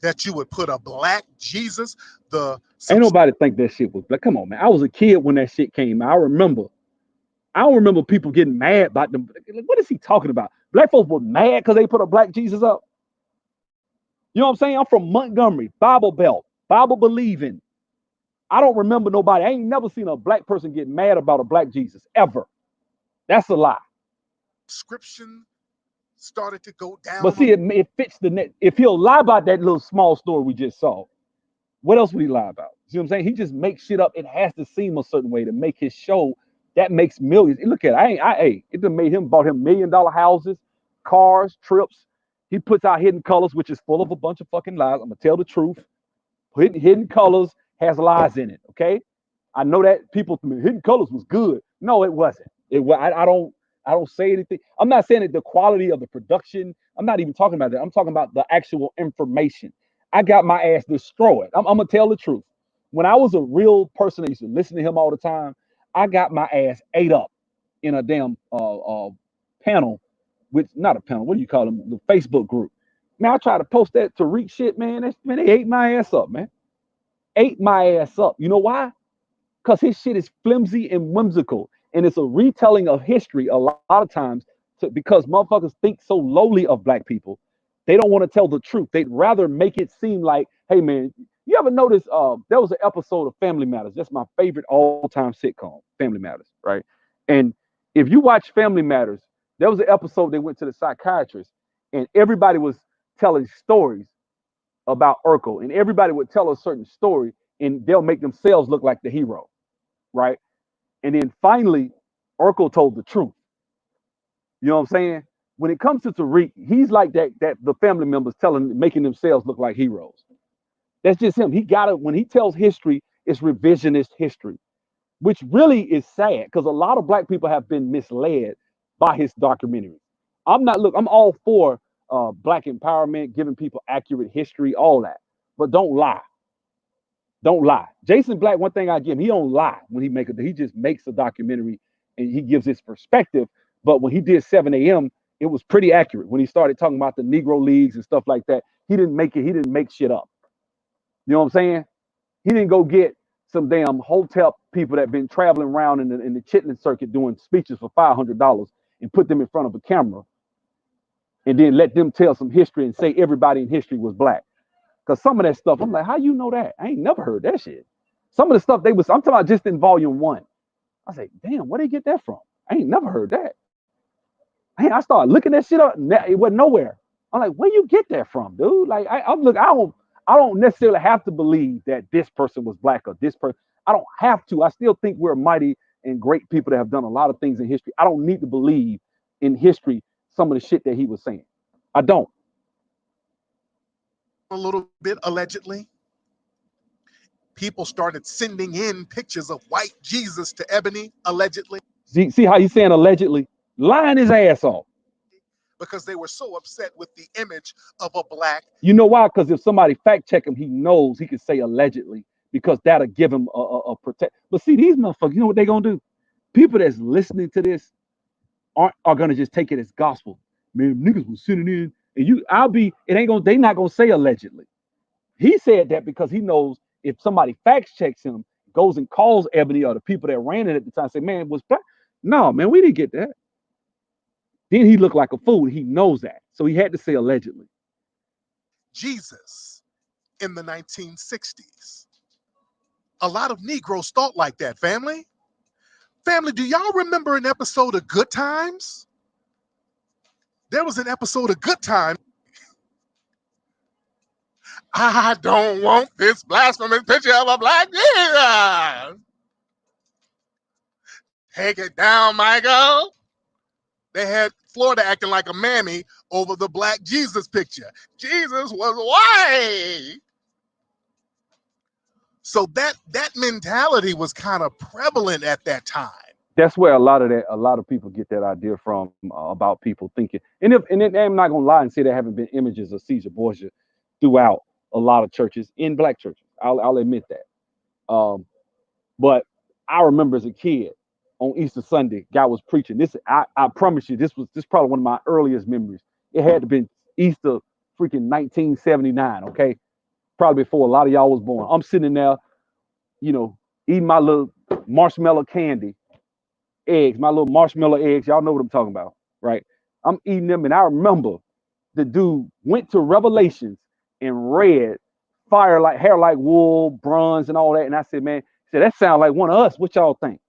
that you would put a black Jesus. Ain't nobody think that shit was black. Come on, man. I was a kid when that shit came out. I don't remember people getting mad about them. What is he talking about? Black folks were mad because they put a black Jesus up. You know what I'm saying? I'm from Montgomery, Bible Belt, Bible believing. I don't remember nobody. I ain't never seen a black person get mad about a black Jesus ever. That's a lie. Subscription started to go down. But see, it fits the net. If he'll lie about that little small story we just saw, what else would he lie about? See what I'm saying? He just makes shit up. It has to seem a certain way to make his show that makes millions. Look at it. It done bought him $1 million houses, cars, trips. He puts out Hidden Colors, which is full of a bunch of fucking lies. I'm gonna tell the truth. Hidden Colors has lies in it. Okay, I know that people think Hidden Colors was good. No, it wasn't. I don't say anything. I'm not saying that the quality of the production. I'm not even talking about that. I'm talking about the actual information. I got my ass destroyed. I'm gonna tell the truth. When I was a real person that used to listen to him all the time, I got my ass ate up in a damn panel, with not a panel. What do you call them? The Facebook group. Man, I tried to post that Tariq shit, man. They ate my ass up, man. Ate my ass up. You know why? Because his shit is flimsy and whimsical, and it's a retelling of history a lot of times. Because motherfuckers think so lowly of black people, they don't want to tell the truth. They'd rather make it seem like, hey man, you ever notice there was an episode of Family Matters. That's my favorite all-time sitcom, Family Matters, right? And if you watch Family Matters, there was an episode they went to the psychiatrist, and everybody was telling stories about Urkel, and everybody would tell a certain story, and they'll make themselves look like the hero, right? And then finally, Urkel told the truth. You know what I'm saying? When it comes to Tariq, he's like that the family members making themselves look like heroes. That's just him. He got it. When he tells history, it's revisionist history, which really is sad because a lot of black people have been misled by his documentary. I'm all for black empowerment, giving people accurate history, all that. But don't lie. Don't lie. Jason Black, one thing I give him, he don't lie when he just makes a documentary and he gives his perspective. But when he did 7 a.m., It was pretty accurate when he started talking about the Negro leagues and stuff like that. He didn't make it. He didn't make shit up. You know what I'm saying? He didn't go get some damn hotel people that been traveling around in the chitlin circuit doing speeches for $500 and put them in front of a camera and then let them tell some history and say everybody in history was black. Because some of that stuff, I'm like, how you know that? I ain't never heard that shit. Some of the stuff I'm talking about just in volume one. I say, damn, where they get that from? I ain't never heard that. Man, I started looking that shit up. It wasn't nowhere. I'm like, where you get that from, dude? Like, I don't necessarily have to believe that this person was black or this person. I don't have to. I still think we're mighty and great people that have done a lot of things in history. I don't need to believe in history some of the shit that he was saying. I don't. A little bit allegedly, people started sending in pictures of white Jesus to Ebony, allegedly. See how he's saying allegedly? Lying his ass off. Because they were so upset with the image of a black. You know why? Because if somebody fact check him, he knows he can say allegedly because that'll give him a protect. But see, these motherfuckers, you know what they're gonna do? People that's listening to this are gonna just take it as gospel. Man, niggas was sitting in, and they not gonna say allegedly. He said that because he knows if somebody fact checks him, goes and calls Ebony or the people that ran it at the time, say, man, it was black. No, man, we didn't get that. Then he looked like a fool. He knows that. So he had to say allegedly. Jesus in the 1960s. A lot of Negroes thought like that, family. Family, do y'all remember an episode of Good Times? There was an episode of Good Times. I don't want this blasphemous picture of a black Jesus. Take it down, Michael. They had Florida acting like a mammy over the black Jesus picture. Jesus was white. So that mentality was kind of prevalent at that time. That's where a lot of people get that idea from about people thinking. And I'm not gonna lie and say there haven't been images of Caesar Borgia throughout a lot of churches, in black churches. I'll admit that. But I remember as a kid on Easter Sunday, God was preaching. I promise you, this probably one of my earliest memories. It had to been Easter freaking 1979, okay? Probably before a lot of y'all was born. I'm sitting there, eating my little marshmallow candy, eggs, my little marshmallow eggs. Y'all know what I'm talking about, right? I'm eating them, and I remember the dude went to Revelations and read fire like hair like wool, bronze, and all that. And I said, man, that sounds like one of us. What y'all think?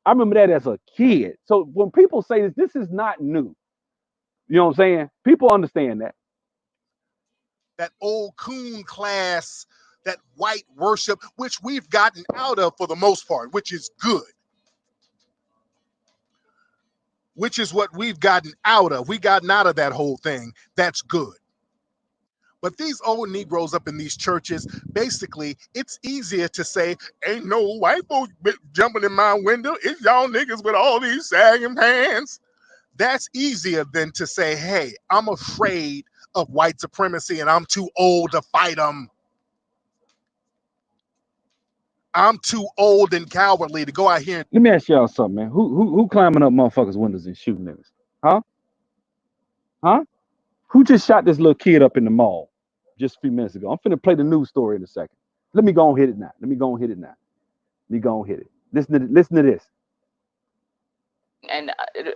I remember that as a kid. So when people say this is not new. You know what I'm saying? People understand that. That old coon class, that white worship, which we've gotten out of for the most part, which is good. Which is what we've gotten out of. We gotten out of that whole thing. That's good. But these old Negroes up in these churches, basically, it's easier to say, ain't no white folks jumping in my window. It's y'all niggas with all these sagging pants. That's easier than to say, hey, I'm afraid of white supremacy and I'm too old to fight them. I'm too old and cowardly to go out here. Let me ask y'all something, man. Who climbing up motherfuckers' windows and shooting niggas? Huh? Huh? Who just shot this little kid up in the mall just a few minutes ago? I'm finna play the news story in a second. Let me go and hit it now. Let me go and hit it. Listen to this. And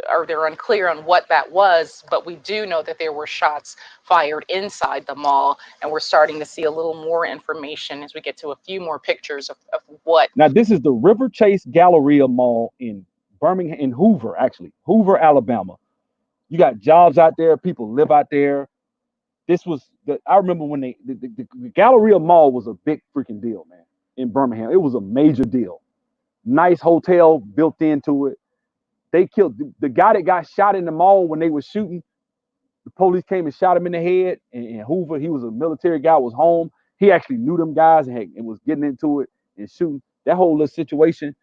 or they're unclear on what that was, but we do know that there were shots fired inside the mall, and we're starting to see a little more information as we get to a few more pictures of what. Now, this is the River Chase Galleria Mall in Birmingham, in Hoover, actually, Hoover, Alabama. You got jobs out there, people live out there. I remember when the Galleria Mall was a big freaking deal, man, in Birmingham. It was a major deal. Nice hotel built into it. They killed the guy that got shot in the mall when they were shooting. The police came and shot him in the head. And Hoover, he was a military guy, was home. He actually knew them guys and was getting into it and shooting. That whole little situation,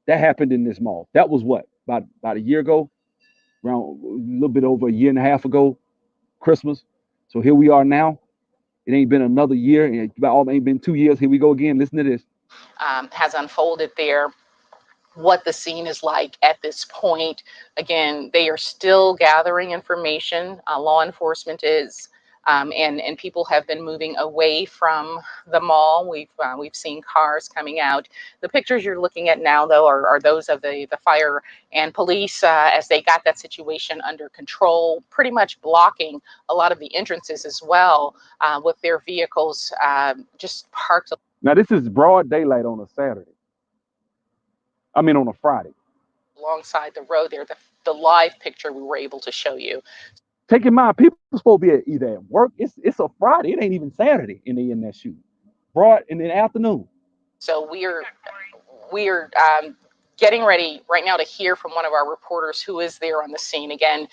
that happened in this mall. That was what? About a year ago? Around a little bit over a year and a half ago, Christmas. So here we are now. It ain't been another year. It ain't been 2 years. Here we go again. Listen to this. Has unfolded there. what the scene is like at this point. Again, they are still gathering information. Law enforcement is, and people have been moving away from the mall. We've seen cars coming out. The pictures you're looking at now, though, are those of the fire and police as they got that situation under control, pretty much blocking a lot of the entrances as well with their vehicles just parked Now this is broad daylight on a Saturday. I mean on a Friday. alongside the road there. The live picture we were able to show you. Take in mind, people supposed to be either at work. It's a Friday. It ain't even Saturday, and they in that shoot. Broad in the afternoon. So we're getting ready right now to hear from one of our reporters who is there on the scene. Again,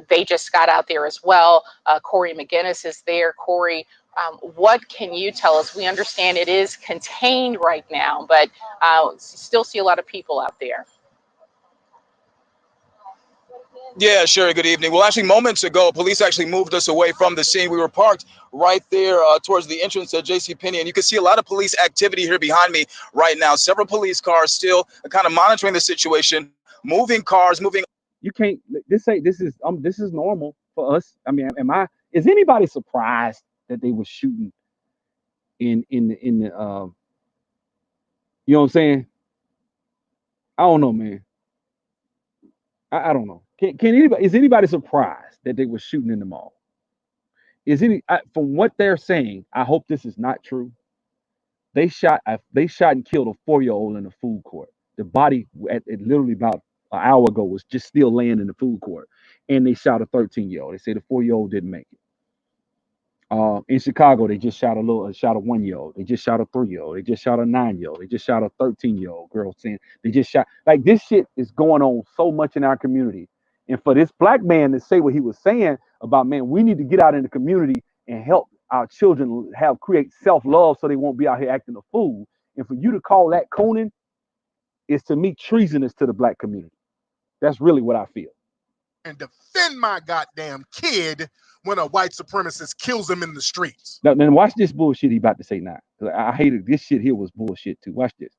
they just got out there as well. Corey McGinnis is there. Corey, what can you tell us? We understand it is contained right now, but still see a lot of people out there. Yeah, sure. Good evening. Well, actually, moments ago, police actually moved us away from the scene. We were parked right there towards the entrance to JCPenney, and you can see a lot of police activity here behind me right now. Several police cars still kind of monitoring the situation, moving cars, moving. You can't. This is normal for us. I mean, is anybody surprised that they were shooting in the you know what I'm saying? I don't know, man. I don't know. Is anybody surprised that they were shooting in the mall? From what they're saying? I hope this is not true. They shot and killed a 4-year-old in a food court. The body at literally about an hour ago was just still laying in the food court, and they shot a 13-year-old. They say the 4-year-old didn't make it. In Chicago, they just shot a 1-year-old. They just shot a 3-year-old. They just shot a 9-year-old. They just shot a 13-year-old girl. Saying they just shot, like, this shit is going on so much in our community. And for this black man to say what he was saying about, man, we need to get out in the community and help our children create self-love so they won't be out here acting a fool. And for you to call that cooning is, to me, treasonous to the black community. That's really what I feel. And defend my goddamn kid when a white supremacist kills him in the streets. Now, then watch this bullshit he about to say now. I hated this shit here was bullshit too. Watch this.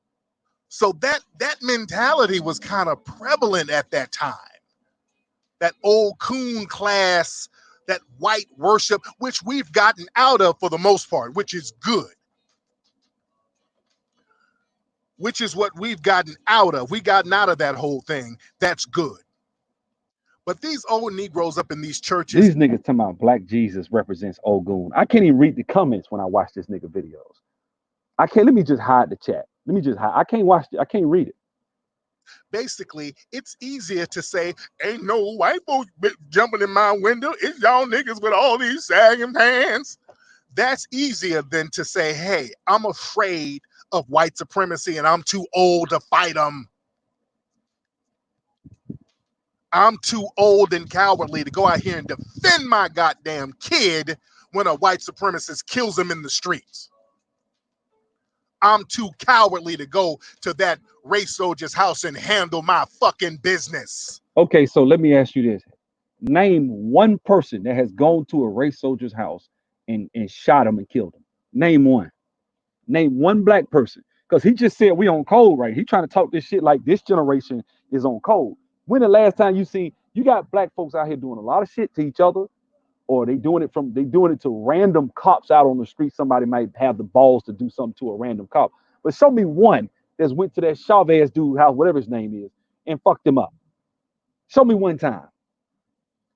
So that mentality was kind of prevalent at that time. That old coon class, that white worship, which we've gotten out of for the most part, which is good. Which is what we've gotten out of. We've gotten out of that whole thing. That's good. But these old Negroes up in these churches. These niggas talking about black Jesus represents Ogun. I can't even read the comments when I watch this nigga videos. I can't. Let me just hide the chat. Let me just hide. I can't watch it. I can't read it. Basically, it's easier to say, ain't no white folks jumping in my window. It's y'all niggas with all these sagging pants. That's easier than to say, hey, I'm afraid of white supremacy and I'm too old to fight them. I'm too old and cowardly to go out here and defend my goddamn kid when a white supremacist kills him in the streets. I'm too cowardly to go to that race soldier's house and handle my fucking business. Okay, so let me ask you this. Name one person that has gone to a race soldier's house and shot him and killed him. Name one. Name one black person. Because he just said we on code, right? He trying to talk this shit like this generation is on code. When the last time you got black folks out here doing a lot of shit to each other, or they doing it to random cops out on the street. Somebody might have the balls to do something to a random cop. But show me one that's went to that Chavez dude house, whatever his name is, and fucked him up. Show me one time.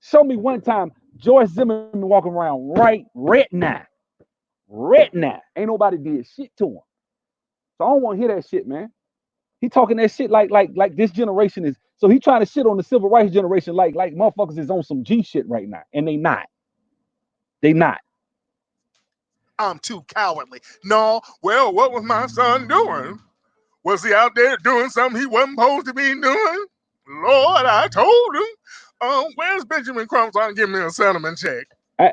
Show me one time Joyce Zimmerman walking around red now. Ain't nobody did shit to him. So I don't want to hear that shit, man. He talking that shit like this generation is. So he trying to shit on the civil rights generation like motherfuckers is on some G shit right now, and they not. They not. I'm too cowardly. No, well, what was my son doing? Was he out there doing something he wasn't supposed to be doing? Lord, I told him. Where's Benjamin Crump trying to give me a settlement check?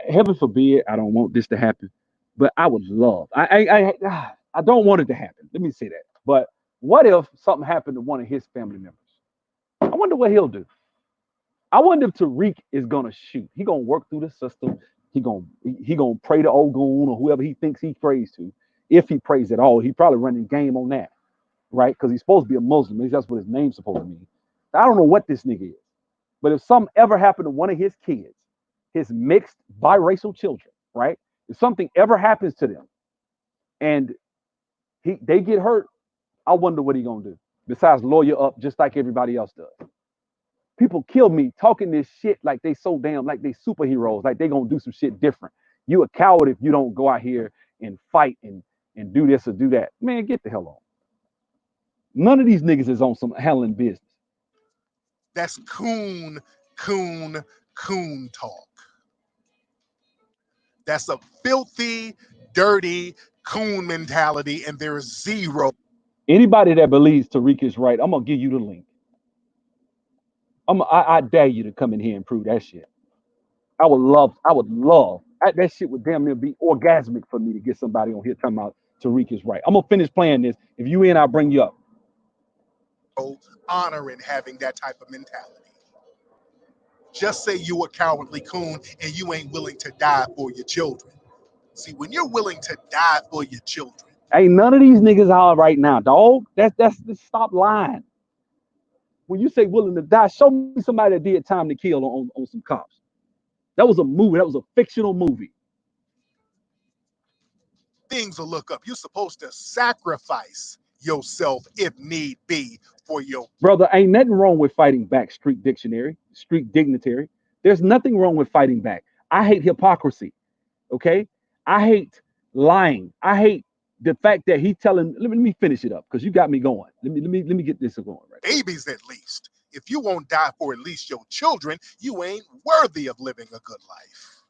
Heaven forbid, I don't want this to happen, but I would love. I don't want it to happen. Let me say that. But what if something happened to one of his family members? I wonder what he'll do. I wonder if Tariq is gonna shoot. He gonna work through the system. He gonna pray to Ogun or whoever he thinks he prays to. If he prays at all, he probably running game on that. right? Because he's supposed to be a Muslim. At least that's what his name's supposed to mean. I don't know what this nigga is, but if something ever happened to one of his kids, his mixed biracial children, right? If something ever happens to them and they get hurt, I wonder what he gonna do. Besides lawyer up just like everybody else does. People kill me talking this shit like they so damn like they superheroes, like they gonna do some shit different. You a coward if you don't go out here and fight and do this or do that. Man, get the hell on. None of these niggas is on some handling business. That's coon talk. That's a filthy, dirty coon mentality, and there is zero. Anybody that believes Tariq is right, I'm gonna give you the link. I dare you to come in here and prove that shit. I would love. That shit would damn near be orgasmic for me to get somebody on here talking about Tariq is right. I'm gonna finish playing this. If you in, I'll bring you up. Honor in having that type of mentality. Just say you a cowardly coon and you ain't willing to die for your children. See, when you're willing to die for your children, Ain't none of these niggas out right now, dog. That's stop lying. When you say willing to die, show me somebody that did time to kill on some cops. That was a movie. That was a fictional movie. things will look up. You're supposed to sacrifice yourself if need be for your Brother, ain't nothing wrong with fighting back, street dictionary, street dignitary. There's nothing wrong with fighting back. I hate hypocrisy. Okay? I hate lying. I hate the fact that he telling. Let me finish it up because you got me going. Let me get this going right. babies at least. If you won't die for at least your children, you ain't worthy of living a good life.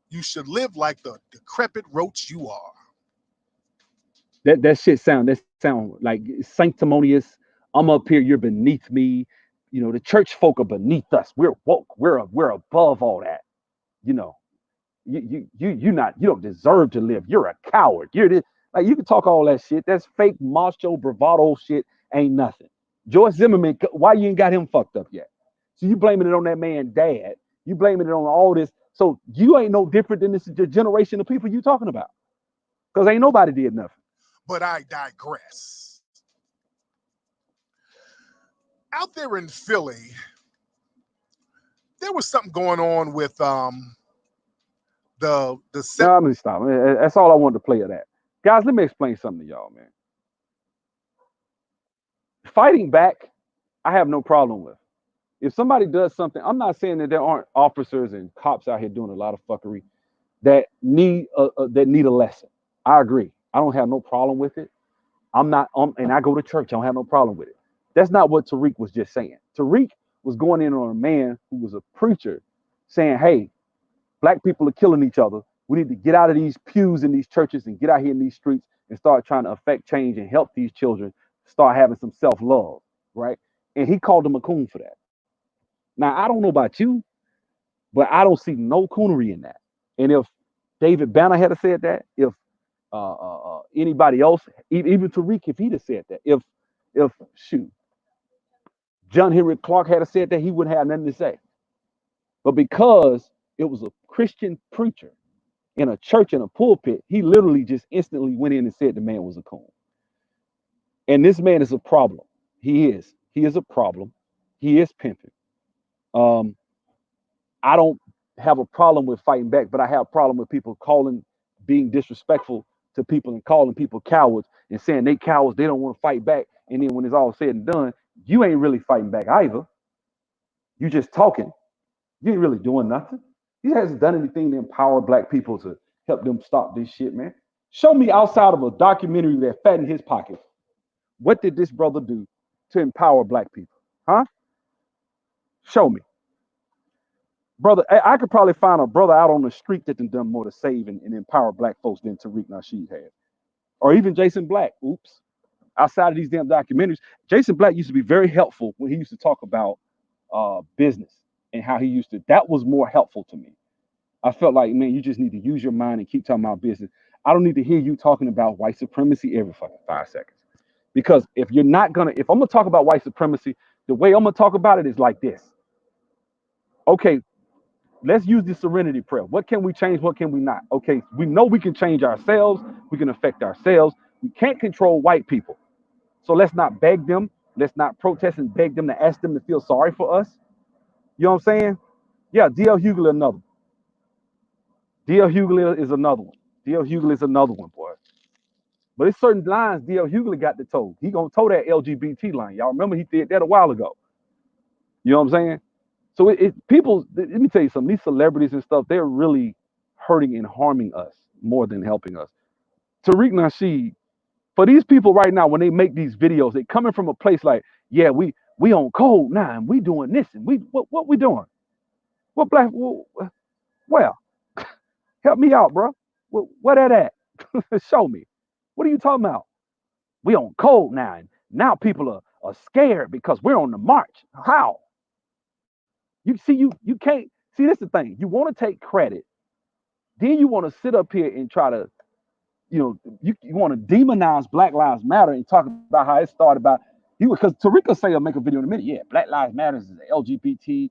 You should live like the decrepit roach you are. That sound like sanctimonious. I'm up here, you're beneath me. You know, the church folk are beneath us. We're woke. We're above all that. You know, you don't deserve to live. You're a coward. You're this, like you can talk all that shit. That's fake macho bravado shit. Ain't nothing. George Zimmerman, why you ain't got him fucked up yet? So you blaming it on that man dad. You blaming it on all this. So you ain't no different than this generation of people you talking about. Because ain't nobody did nothing. But I digress. Out there in Philly, there was something going on with the No, I'm gonna stop. That's all I wanted to play of that. Guys, let me explain something to y'all, man. Fighting back, I have no problem with. If somebody does something, I'm not saying that there aren't officers and cops out here doing a lot of fuckery that need a lesson. I agree. I don't have no problem with it. I'm not and I go to church. I don't have no problem with it. That's not what Tariq was just saying. Tariq was going in on a man who was a preacher saying, hey, black people are killing each other. We need to get out of these pews in these churches and get out here in these streets and start trying to affect change and help these children start having some self-love, right? And he called him a coon for that. Now, I don't know about you, but I don't see no coonery in that. And if David Banner had said that, if anybody else, even Tariq, if he'd have said that, if shoot, John Henry Clark had said that, he wouldn't have nothing to say. But because it was a Christian preacher in a church in a pulpit, he literally just instantly went in and said the man was a coon. And this man is a problem. He is. He is a problem. He is pimping. Um, I don't have a problem with fighting back, but I have a problem with people being disrespectful to people and calling people cowards and saying they cowards, they don't want to fight back. And then when it's all said and done, you ain't really fighting back either. You just talking. You ain't really doing nothing. He hasn't done anything to empower black people to help them stop this shit, man. Show me outside of a documentary that fattened his pockets. What did this brother do to empower black people? Huh? Show me. Brother, I could probably find a brother out on the street that done more to save and empower black folks than Tariq Nasheed had. Or even Jason Black. Oops. Outside of these damn documentaries, Jason Black used to be very helpful when he used to talk about business and how he used to. That was more helpful to me. I felt like, man, you just need to use your mind and keep talking about business. I don't need to hear you talking about white supremacy every fucking 5 seconds. Because if I'm gonna talk about white supremacy, the way I'm gonna talk about it is like this. Okay, let's use the serenity prayer. What can we change? What can we not? Okay, we know we can change ourselves. We can affect ourselves. We can't control white people. So let's not beg them. Let's not protest and beg them to ask them to feel sorry for us. You know what I'm saying? Yeah, DL Hughley another. DL Hughley is another one. DL Hughley is another one, boy. But it's certain lines DL Hughley got to toe. He gonna toe that LGBT line. Y'all remember he did that a while ago. You know what I'm saying? So people, let me tell you something. These celebrities and stuff, they're really hurting and harming us more than helping us. Tariq Nasheed, for these people right now, when they make these videos, they coming from a place like, yeah, we on code now, and we doing this, and we what we doing? What black? Well, help me out, bro. What that at? Show me. What are you talking about? We on code now, and now people are scared because we're on the march. How? You can't see. This is the thing. You want to take credit, then you want to sit up here and try to, you want to demonize Black Lives Matter and talk about how it started about you, because Tariq say will make a video in a minute. Yeah, Black Lives Matter is LGBT.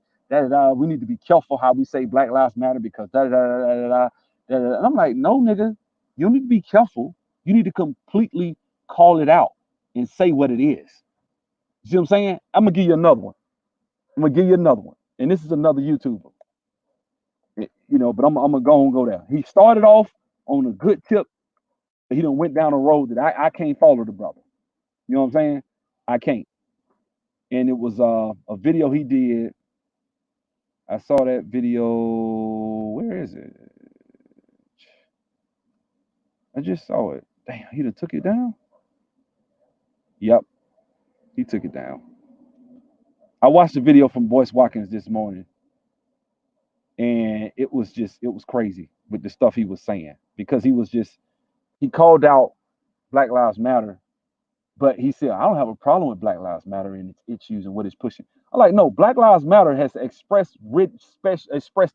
We need to be careful how we say Black Lives Matter because And I'm like, no, nigga, you don't need to be careful. You need to completely call it out and say what it is. You see what I'm saying? I'm gonna give you another one. I'm gonna give you another one, and this is another YouTuber. But I'm gonna go there. He started off on a good tip. He done went down a road that I can't follow the brother. You know what I'm saying? I can't. And it was a video he did. I saw that video. Where is it? I just saw it. Damn, he done took it down? Yep, he took it down. I watched the video from Boyce Watkins this morning, and it was crazy with the stuff he was saying, because he called out Black Lives Matter, but he said, I don't have a problem with Black Lives Matter and its issues and what it's pushing. I'm like, no, Black Lives Matter has expressed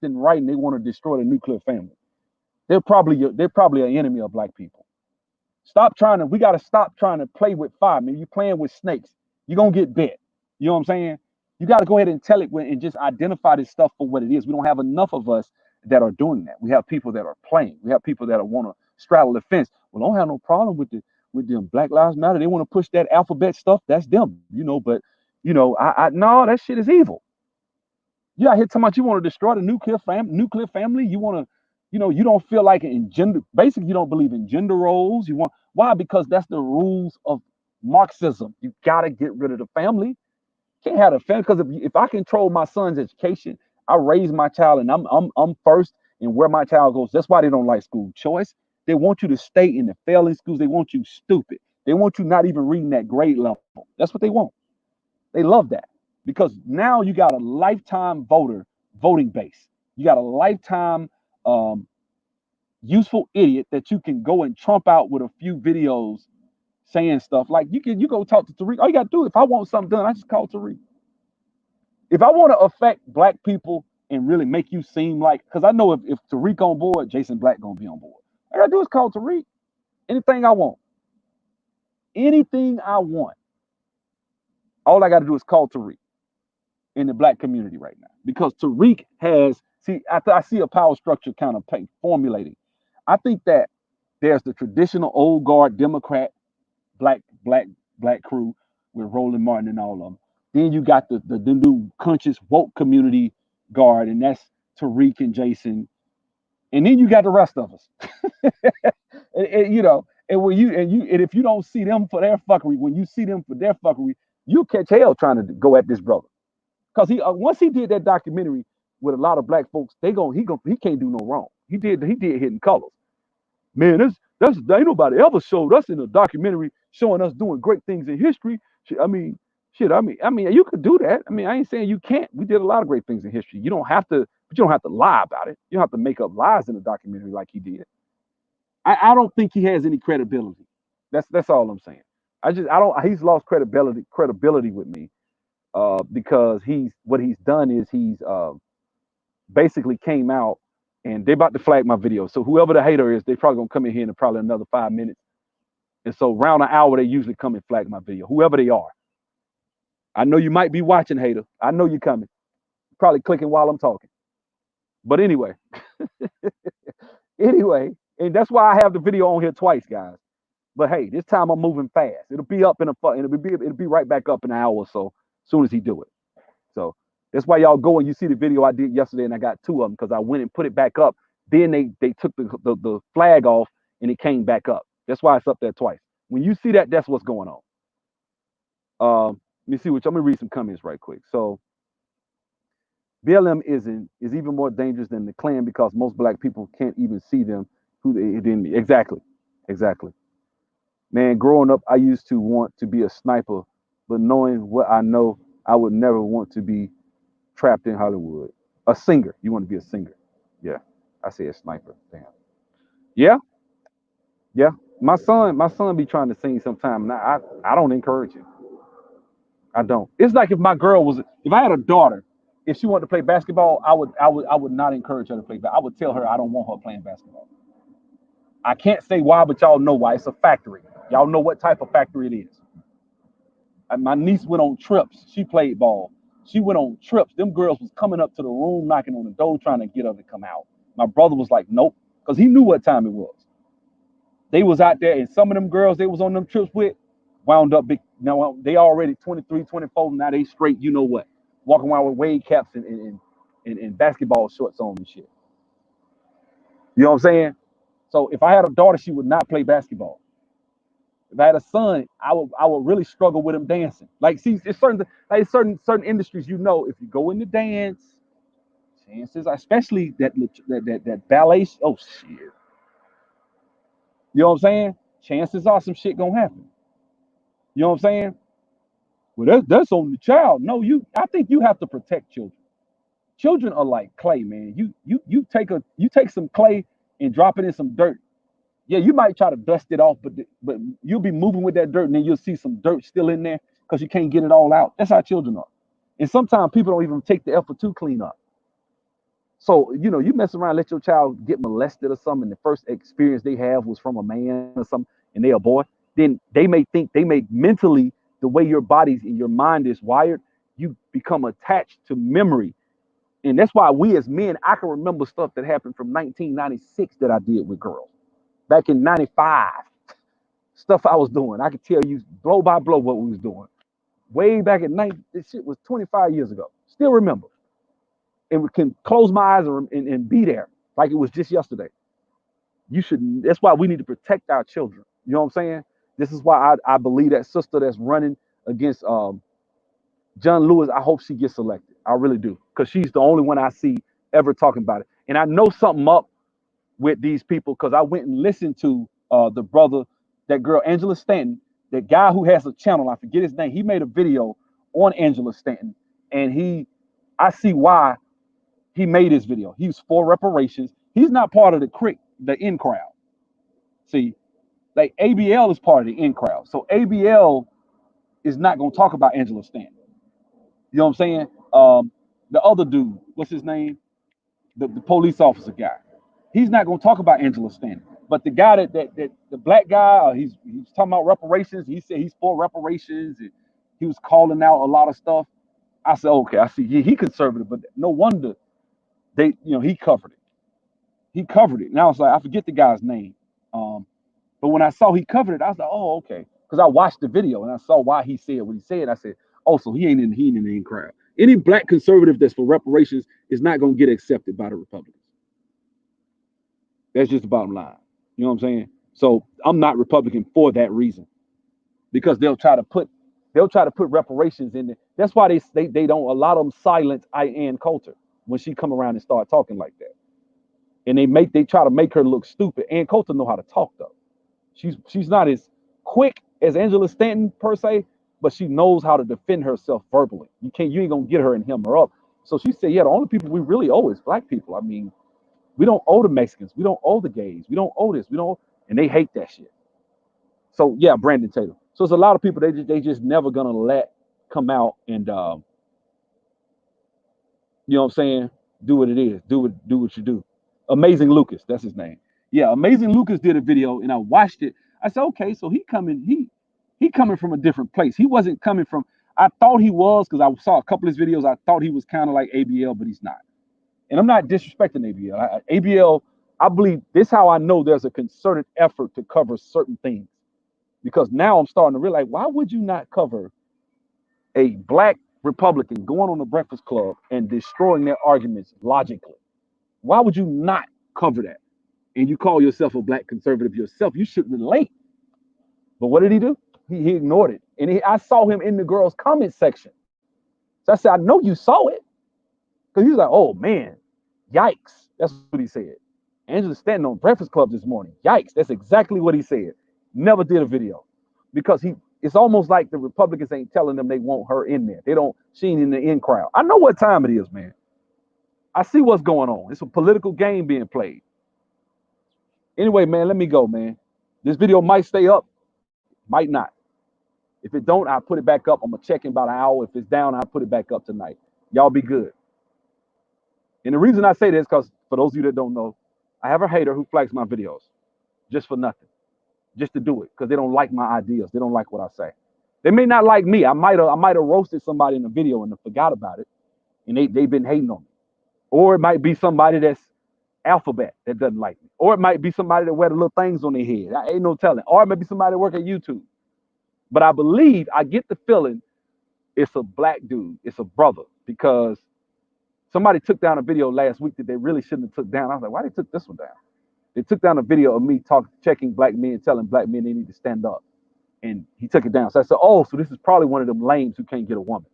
in writing they want to destroy the nuclear family. They're probably an enemy of black people. We got to stop trying to play with fire. Man, you're playing with snakes, you're going to get bit. You know what I'm saying? You got to go ahead and tell it and just identify this stuff for what it is. We don't have enough of us that are doing that. We have people that are playing. We have people that want to straddle the fence. Well, I don't have no problem with them Black Lives Matter. They want to push that alphabet stuff. That's them, but I no, that shit is evil. You out here talking about you want to destroy the nuclear family. You want to, you don't feel like in gender. Basically, you don't believe in gender roles. Why? Because that's the rules of Marxism. You gotta get rid of the family. Can't have a family, because if I control my son's education, I raise my child and I'm first in where my child goes. That's why they don't like school choice. They want you to stay in the failing schools. They want you stupid. They want you not even reading that grade level. That's what they want. They love that, because now you got a lifetime voting base. You got a lifetime useful idiot that you can go and trump out with a few videos saying stuff like you go talk to Tariq. All you gotta do, if I want something done, I just call Tariq. If I want to affect black people and really make you seem like, because I know if Tariq on board, Jason Black gonna be on board. All I gotta do is call Tariq. Anything I want. Anything I want. All I gotta do is call Tariq in the black community right now. Because Tariq I see a power structure kind of formulating. I think that there's the traditional old guard Democrat black crew with Roland Martin and all of them. Then you got the new conscious woke community guard, and that's Tariq and Jason. And then you got the rest of us. And if you don't see them for their fuckery, when you see them for their fuckery, you catch hell trying to go at this brother. Because once he did that documentary with a lot of black folks, he can't do no wrong. He did Hidden Colors. Man, that's ain't nobody ever showed us in a documentary showing us doing great things in history. I mean, you could do that. I mean, I ain't saying you can't. We did a lot of great things in history. You don't have to, but you don't have to lie about it. You don't have to make up lies in a documentary like he did. I don't think he has any credibility. That's all I'm saying. He's lost credibility with me, because what he's done is he's basically came out, and they about to flag my video. So whoever the hater is, they probably gonna come in here in probably another 5 minutes. And so around an hour, they usually come and flag my video, whoever they are. I know you might be watching, hater. I know you're coming. Probably clicking while I'm talking. But anyway, and that's why I have the video on here twice, guys. But hey, this time I'm moving fast. It'll be up in a it'll be right back up in an hour or so, as soon as he do it. So that's why y'all go and you see the video I did yesterday, and I got two of them because I went and put it back up. Then they took the flag off and it came back up. That's why it's up there twice. When you see that, that's what's going on. Let me see which. I'm gonna read some comments right quick. So BLM is even more dangerous than the Klan because most black people can't even see them who they didn't. Exactly, exactly. Man, growing up, I used to want to be a sniper, but knowing what I know, I would never want to be trapped in Hollywood. A singer. You want to be a singer. Yeah. I say a sniper. Damn. Yeah, yeah. My son be trying to sing sometime. And I don't encourage it. I don't. It's like if my girl was if I had a daughter, if she wanted to play basketball, I would not encourage her to play. I would tell her I don't want her playing basketball. I can't say why, but y'all know why. It's a factory. Y'all know what type of factory it is. My niece went on trips. She played ball. She went on trips. Them girls was coming up to the room, knocking on the door, trying to get her to come out. My brother was like, nope, because he knew what time it was. They was out there, and some of them girls they was on them trips with wound up big. Now they already 23, 24. Now they straight, you know what, walking around with wave caps and basketball shorts on and shit. You know what I'm saying? So if I had a daughter, she would not play basketball. If I had a son, I would really struggle with him dancing. Like, see, it's certain industries, if you go into dance, chances, especially that ballet. Oh shit, you know what I'm saying? Chances are some shit gonna happen. You know what I'm saying? Well, that's on the child. No, I think you have to protect children. Children are like clay, man. You take some clay and drop it in some dirt. Yeah, you might try to dust it off, but you'll be moving with that dirt, and then you'll see some dirt still in there because you can't get it all out. That's how children are, and sometimes people don't even take the effort to clean up. So you mess around, let your child get molested or something, and the first experience they have was from a man or something, and they a boy. Then they may mentally, the way your body and your mind is wired, you become attached to memory, and that's why we as men, I can remember stuff that happened from 1996 that I did with girls back in '95. Stuff I was doing. I could tell you blow by blow what we was doing. Way back at night, this shit was 25 years ago. Still remember. And we can close my eyes and be there like it was just yesterday. That's why we need to protect our children. You know what I'm saying? This is why I believe that sister that's running against John Lewis, I hope she gets elected. I really do. Because she's the only one I see ever talking about it. And I know something up with these people because I went and listened to the brother, that girl Angela Stanton, that guy who has a channel. I forget his name. He made a video on Angela Stanton, and I see why he made this video. He was for reparations. He's not part of the in crowd. See, like ABL is part of the in crowd, so ABL is not gonna talk about Angela Stanton. You know what I'm saying? The other dude, what's his name? The police officer guy. He's not going to talk about Angela Stanton. But the guy that the black guy, he's talking about reparations. He said he's for reparations, and he was calling out a lot of stuff. I said, okay, I see. He conservative, but no wonder he covered it. He covered it. Now it's like I forget the guy's name. But when I saw he covered it, I was like, oh, okay, because I watched the video and I saw why he said what he said. I said, oh, so he ain't in the in crowd. Any black conservative that's for reparations is not going to get accepted by the Republicans. That's just the bottom line. You know what I'm saying? So I'm not Republican for that reason, because they'll try to put reparations in there. That's why they don't, a lot of them silence Ann Coulter when she come around and start talking like that. And they try to make her look stupid. Ann Coulter know how to talk though. She's not as quick as Angela Stanton per se, but she knows how to defend herself verbally. You ain't gonna get her and hem her up. So she said, yeah, the only people we really owe is black people. I mean, we don't owe the Mexicans. We don't owe the gays. We don't owe this. We don't, and they hate that shit. So yeah, Brandon Taylor. So it's a lot of people they just never gonna let come out and you know what I'm saying, do what it is. Do what you do. Amazing Lucas, that's his name. Yeah, Amazing Lucas did a video and I watched it. I said, okay, so he coming from a different place. He wasn't coming from. I thought he was because I saw a couple of his videos. I thought he was kind of like ABL, but he's not. And I'm not disrespecting ABL. ABL, I believe this is how I know there's a concerted effort to cover certain things. because now I'm starting to realize, why would you not cover a black Republican going on the Breakfast Club and destroying their arguments logically? Why would you not cover that? And you call yourself a black conservative yourself, you should relate. But what did he do? He ignored it. And I saw him in the girls' comment section. So I said, I know you saw it. Because he was like, oh man, yikes. That's what he said. Angela's standing on Breakfast Club this morning. Yikes. That's exactly what he said. Never did a video. Because it's almost like the Republicans ain't telling them they want her in there. She ain't in the in crowd. I know what time it is, man. I see what's going on. It's a political game being played. Anyway, man, let me go, man. This video might stay up, might not. If it don't, I'll put it back up. I'm going to check in about an hour. If it's down, I'll put it back up tonight. Y'all be good. And the reason I say this, because for those of you that don't know, I have a hater who flags my videos just for nothing, just to do it, because they don't like my ideas. They don't like what I say. They may not like me. I might have roasted somebody in a video and forgot about it, and they've been hating on me. Or it might be somebody that's alphabet that doesn't like me. Or it might be somebody that wear the little things on their head. I ain't no telling. Or it might be somebody that work at YouTube. But I get the feeling it's a black dude. It's a brother, because somebody took down a video last week that they really shouldn't have took down. I was like, why they took this one down? They took down a video of me checking black men, telling black men they need to stand up. And he took it down. So I said, oh, so this is probably one of them lames who can't get a woman.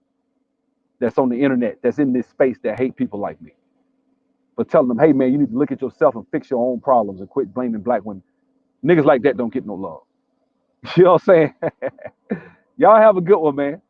That's on the internet, that's in this space, that hate people like me. But telling them, hey man, you need to look at yourself and fix your own problems and quit blaming black women. Niggas like that don't get no love. You know what I'm saying? Y'all have a good one, man.